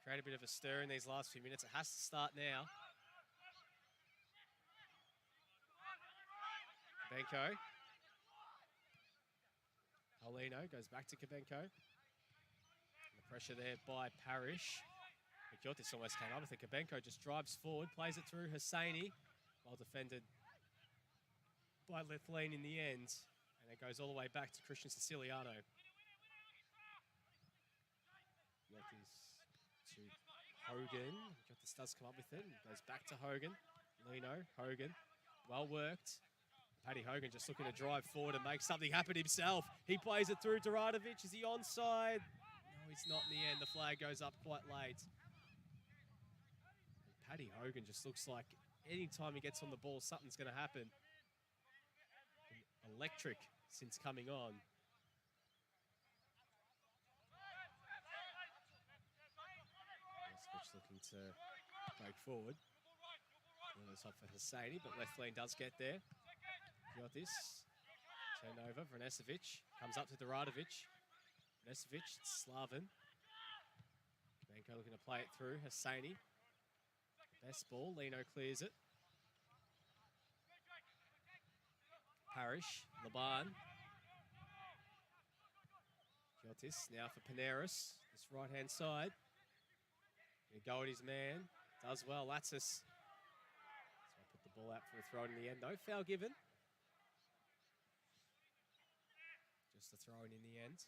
create a bit of a stir in these last few minutes. It has to start now. Kabenko. Paulino goes back to Kabenko. And the pressure there by Parrish. Mikiotis almost came up with it. Kabenko just drives forward, plays it through Hosseini. Well defended by left lane in the end, and it goes all the way back to Christian Siciliano. Yotis to Hogan. Yotis does come up with it and goes back to Hogan. Lino, Hogan, well worked. Paddy Hogan just looking to drive forward and make something happen himself. He plays it through Duradovic. Is he onside? No, he's not in the end. The flag goes up quite late. And Paddy Hogan just looks like any time he gets on the ball, something's going to happen. Electric since coming on. Switch looking to break forward. This off for Hosseini, but left lane does get there. Yotis, turn over. Vranesevic comes up to Duradovic. Vranesevic, Slaven. Kabenko looking to play it through. Hosseini. Best ball. Lino clears it. Parrish, Laban. Yotis now for Paneris. This right-hand side. Gonna go at his man. Does well, Latsis. So I put the ball out for a throw in the end. No foul given. Just a throw in the end.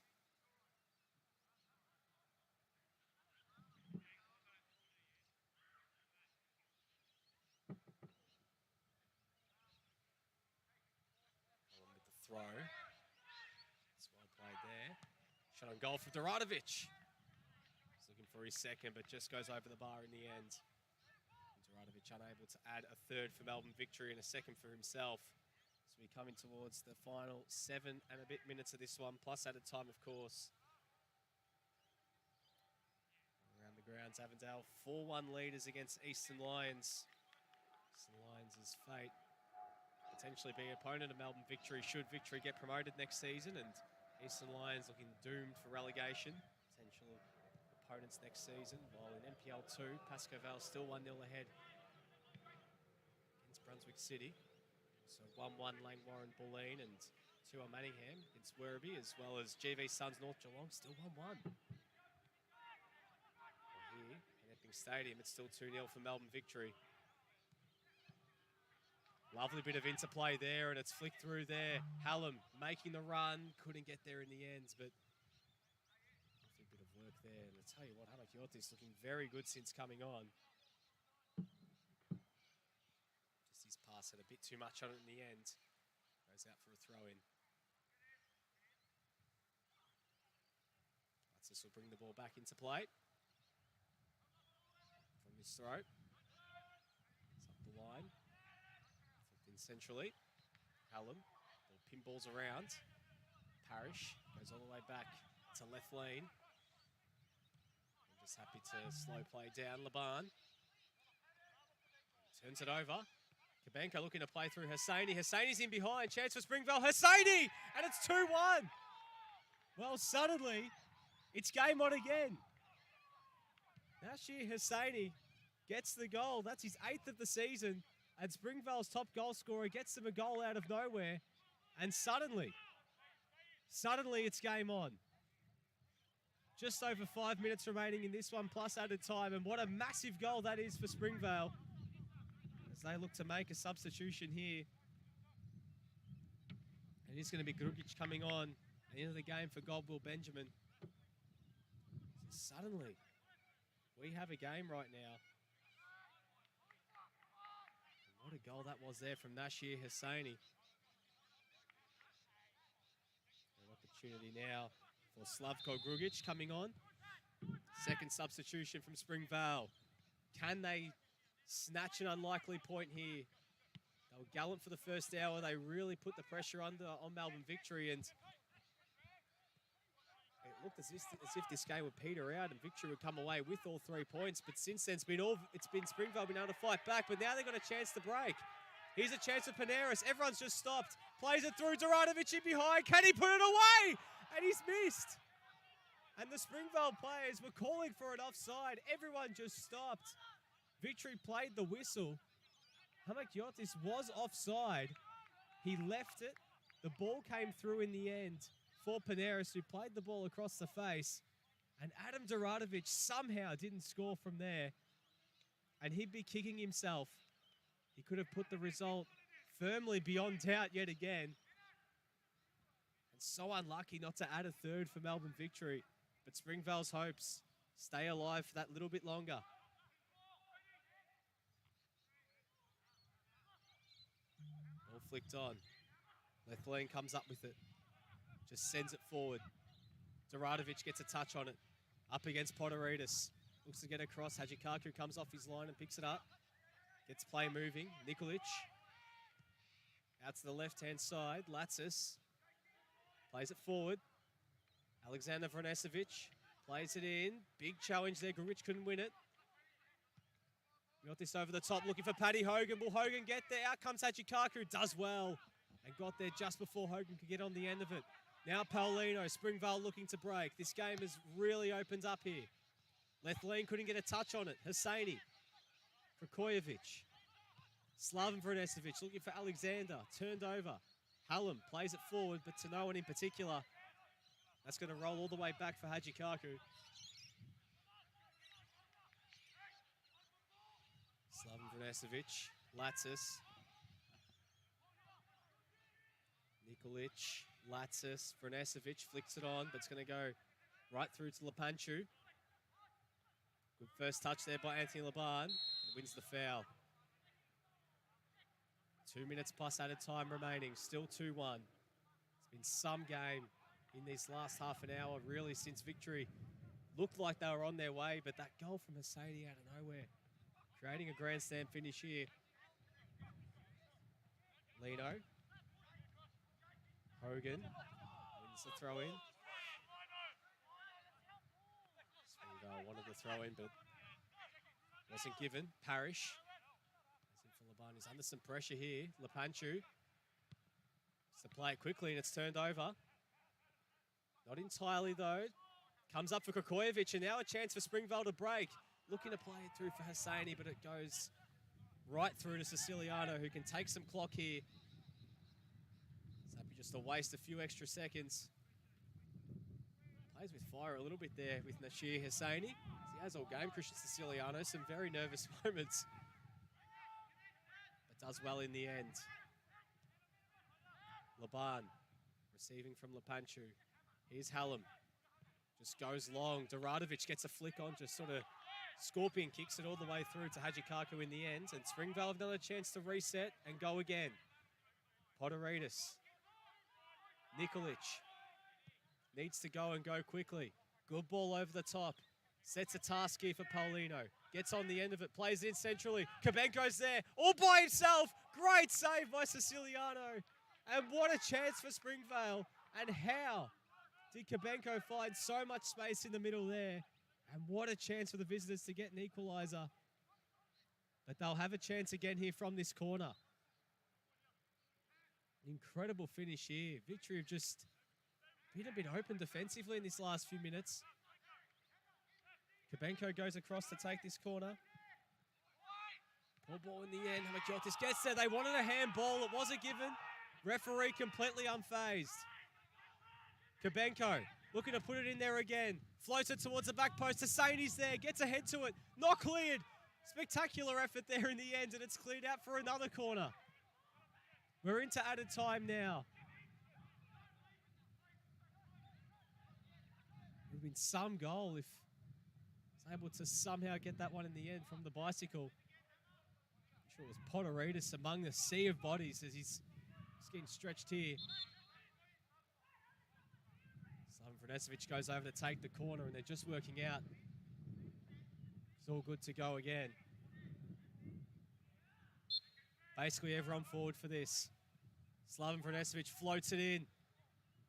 Throw. That's well played there. Shot on goal for Duradovic. He's looking for his second, but just goes over the bar in the end. Duradovic unable to add a third for Melbourne Victory and a second for himself. So we're coming towards the final 7 and a bit minutes of this one, plus added time, of course. Around the grounds, Avondale 4-1 leaders against Eastern Lions. Eastern Lions' fate potentially be an opponent of Melbourne Victory should Victory get promoted next season, and Eastern Lions looking doomed for relegation. Potential opponents next season, while in NPL 2, Pascoe Vale still 1-0 ahead against Brunswick City. So 1-1 Lang Warren Bulleen and 2-1 Manningham against Werribee, as well as GV Suns North Geelong, still 1-1. Here in Epping Stadium, it's still 2-0 for Melbourne Victory. Lovely bit of interplay there, and it's flicked through there. Hallam making the run, couldn't get there in the end, but lovely bit of work there. And I'll tell you what, Hamakioti is looking very good since coming on. Just his pass had a bit too much on it in the end. Goes out for a throw-in. This will bring the ball back into play. From his throat. It's up the line. Flipped in centrally. Hallam. Ball pinballs around. Parrish goes all the way back to left lane. I'm just happy to slow play down Laban. Turns it over. Kabenko looking to play through Hosseini. Hosseini's in behind. Chance for Springvale. Hosseini! And it's 2-1. Well, suddenly, it's game on again. Nashir Hosseini gets the goal. That's his 8th of the season. And Springvale's top goal scorer gets them a goal out of nowhere. And suddenly it's game on. Just over 5 minutes remaining in this one, plus added time. And what a massive goal that is for Springvale as they look to make a substitution here. And it's going to be Grugic coming on at the end of the game for Goldwill Benjamin. Suddenly, we have a game right now. And what a goal that was there from Nashir Hosseini. An opportunity now for Slavko Grugic coming on. Second substitution from Springvale. Can they snatch an unlikely point here? They were gallant for the first hour. They really put the pressure on Melbourne Victory, and it looked as if this game would peter out and Victory would come away with all 3 points. But since then, it's been Springvale been able to fight back. But now they've got a chance to break. Here's a chance for Paneras. Everyone's just stopped. Plays it through. Doranovic in behind. Can he put it away? And he's missed. And the Springvale players were calling for an offside. Everyone just stopped. Victory played the whistle. Hamakiotis was offside. He left it. The ball came through in the end for Paneras, who played the ball across the face. And Adam Doranovic somehow didn't score from there. And he'd be kicking himself. He could have put the result firmly beyond doubt yet again. And so unlucky not to add a third for Melbourne Victory. But Springvale's hopes stay alive for that little bit longer. Ball flicked on. Lethlean comes up with it. Just sends it forward. Doranovic gets a touch on it. Up against Podoritis. Looks to get across. Hajikaku comes off his line and picks it up. Gets play moving. Nikolic. Out to the left-hand side. Latsis. Plays it forward. Alexander Vranesevic. Plays it in. Big challenge there. Grugic couldn't win it. Got this over the top, looking for Paddy Hogan. Will Hogan get there? Out comes Hajikaku. Does well. And got there just before Hogan could get on the end of it. Now Paulino, Springvale looking to break. This game has really opened up here. Lethlean couldn't get a touch on it. Hosseini. Krakojevic. Slaven Vranesevic looking for Alexander. Turned over. Hallam plays it forward, but to no one in particular. That's going to roll all the way back for Hajikaku. Slaven Vranesevic. Latsis. Nikolic. Latsis. Vranesevic flicks it on, but it's going to go right through to Lepanchu. Good first touch there by Anthony Laban. And wins the foul. 2 minutes plus added time remaining. Still 2-1. It's been some game in this last half an hour, really, since Victory looked like they were on their way. But that goal from Hosseini out of nowhere, creating a grandstand finish here. Lino. Hogan wins the throw in. Springvale wanted the throw in, but wasn't given. Parrish. He's under some pressure here. Lepanchu. To play it quickly, and it's turned over. Not entirely, though. Comes up for Kokojevic, and now a chance for Springvale to break. Looking to play it through for Hosseini, but it goes right through to Siciliano, who can take some clock here. So happy just to waste a few extra seconds. Plays with fire a little bit there with Nashir Hosseini. He has all game, Christian Siciliano. Some very nervous moments, but does well in the end. Laban receiving from Lepanchu. Here's Hallam. Just goes long. Duradovic gets a flick on, just sort of scorpion kicks it all the way through to Hajikaku in the end. And Springvale have another chance to reset and go again. Poteridis. Nikolic. Needs to go and go quickly. Good ball over the top. Sets a task here for Paulino. Gets on the end of it. Plays in centrally. Kabenko's there. All by himself. Great save by Siciliano. And what a chance for Springvale. And how did Kabenko find so much space in the middle there? And what a chance for the visitors to get an equaliser. But they'll have a chance again here from this corner. An incredible finish here. Victory have just been a bit open defensively in this last few minutes. Kabenko goes across to take this corner. Poor ball in the end. Hamakiotis gets there. They wanted a handball. It wasn't given. Referee completely unfazed. Kabenko looking to put it in there again. Floats it towards the back post. Hosseini's there. Gets ahead to it. Not cleared. Spectacular effort there in the end, and it's cleared out for another corner. We're into added time now. It would have been some goal if he's able to somehow get that one in the end from the bicycle. I'm sure it was Poteridis among the sea of bodies as he's just getting stretched here. Vrnesevic goes over to take the corner, and they're just working out. It's all good to go again. Basically everyone forward for this. Slaven Vrnesevic floats it in.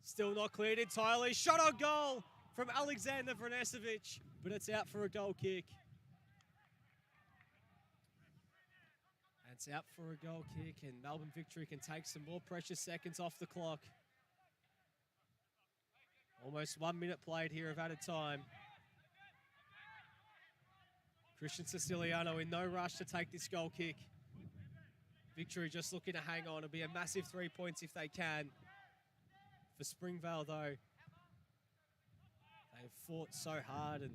Still not cleared entirely. Shot on goal from Alexander Vrnesevic, but it's out for a goal kick. And it's out for a goal kick, and Melbourne Victory can take some more precious seconds off the clock. Almost 1 minute played here of added time. Christian Siciliano in no rush to take this goal kick. Victory just looking to hang on. It'll be a massive 3 points if they can. For Springvale, though, they've fought so hard and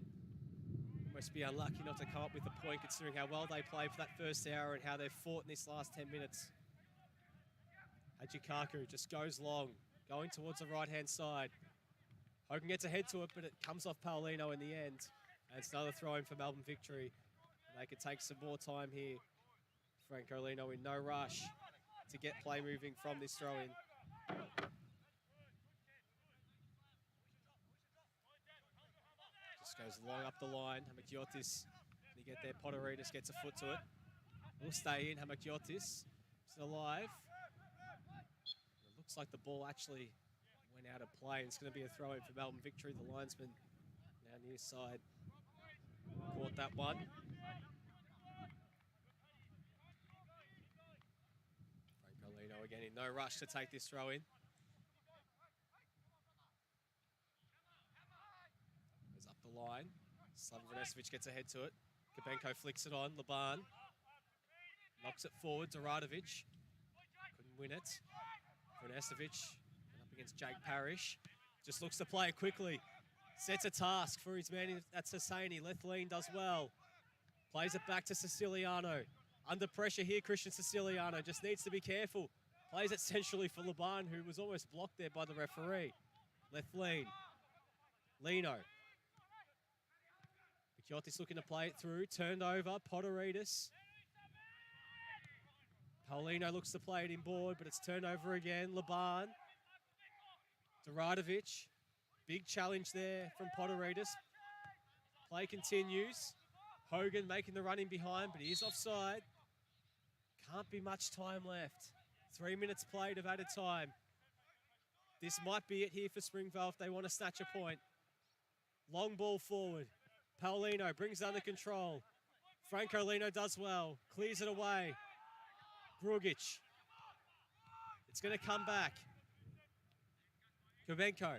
must be unlucky not to come up with a point considering how well they played for that first hour and how they've fought in this last 10 minutes. Hajikaku just goes long, going towards the right-hand side. Hogan gets ahead to it, but it comes off Paulino in the end. And it's another throw-in for Melbourne Victory. And they could take some more time here. Francolino in no rush to get play moving from this throw-in. Just goes long up the line. Hamakiotis, they get there. Poteridis gets a foot to it. Will stay in. Hamakiotis is alive. It looks like the ball actually went out of play. It's going to be a throw-in for Melbourne Victory. The linesman now near side caught that one. Francolino again in no rush to take this throw-in. Goes up the line. Slaven Vrnesevic gets ahead to it. Kabenko flicks it on. Laban knocks it forward. Duradovic couldn't win it. Vrnesevic against Jake Parrish. Just looks to play it quickly. Sets a task for his man. That's Hosseini. Lethlean does well. Plays it back to Siciliano. Under pressure here, Christian Siciliano. Just needs to be careful. Plays it centrally for Laban, who was almost blocked there by the referee. Lethlean. Lino. Mikiotis looking to play it through. Turned over. Poteridis. Paulino looks to play it in board, but it's turned over again. Laban. Duradovic, big challenge there from Poteridis. Play continues. Hogan making the run in behind, but he is offside. Can't be much time left. 3 minutes played of added time. This might be it here for Springvale if they want to snatch a point. Long ball forward. Paulino brings it under control. Francolino does well. Clears it away. Grugic. It's going to come back. Kabenko.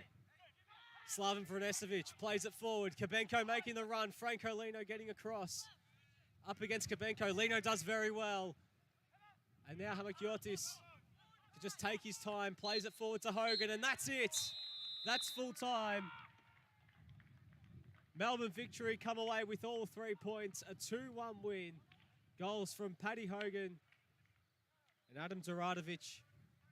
Slaven Vranesevic plays it forward. Kabenko making the run. Franco Lino getting across. Up against Kabenko. Lino does very well. And now Hamakiotis to just take his time. Plays it forward to Hogan, and that's it. That's full time. Melbourne Victory come away with all 3 points. A 2-1 win. Goals from Paddy Hogan and Adam Duradovic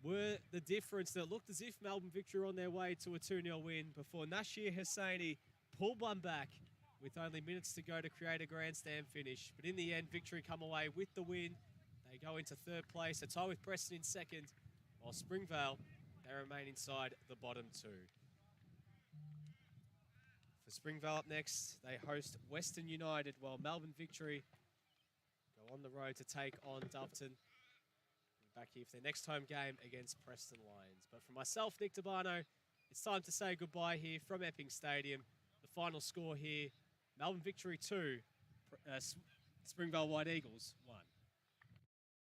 were the difference. That looked as if Melbourne Victory were on their way to a 2-0 win before Nashir Hosseini pulled one back with only minutes to go to create a grandstand finish. But in the end, Victory come away with the win. They go into third place, a tie with Preston in second, while Springvale, they remain inside the bottom two. For Springvale up next, they host Western United, while Melbourne Victory go on the road to take on Doveton. Back here for their next home game against Preston Lions. But for myself, Nick Tabano, it's time to say goodbye here from Epping Stadium. The final score here, Melbourne Victory 2, Springvale White Eagles 1.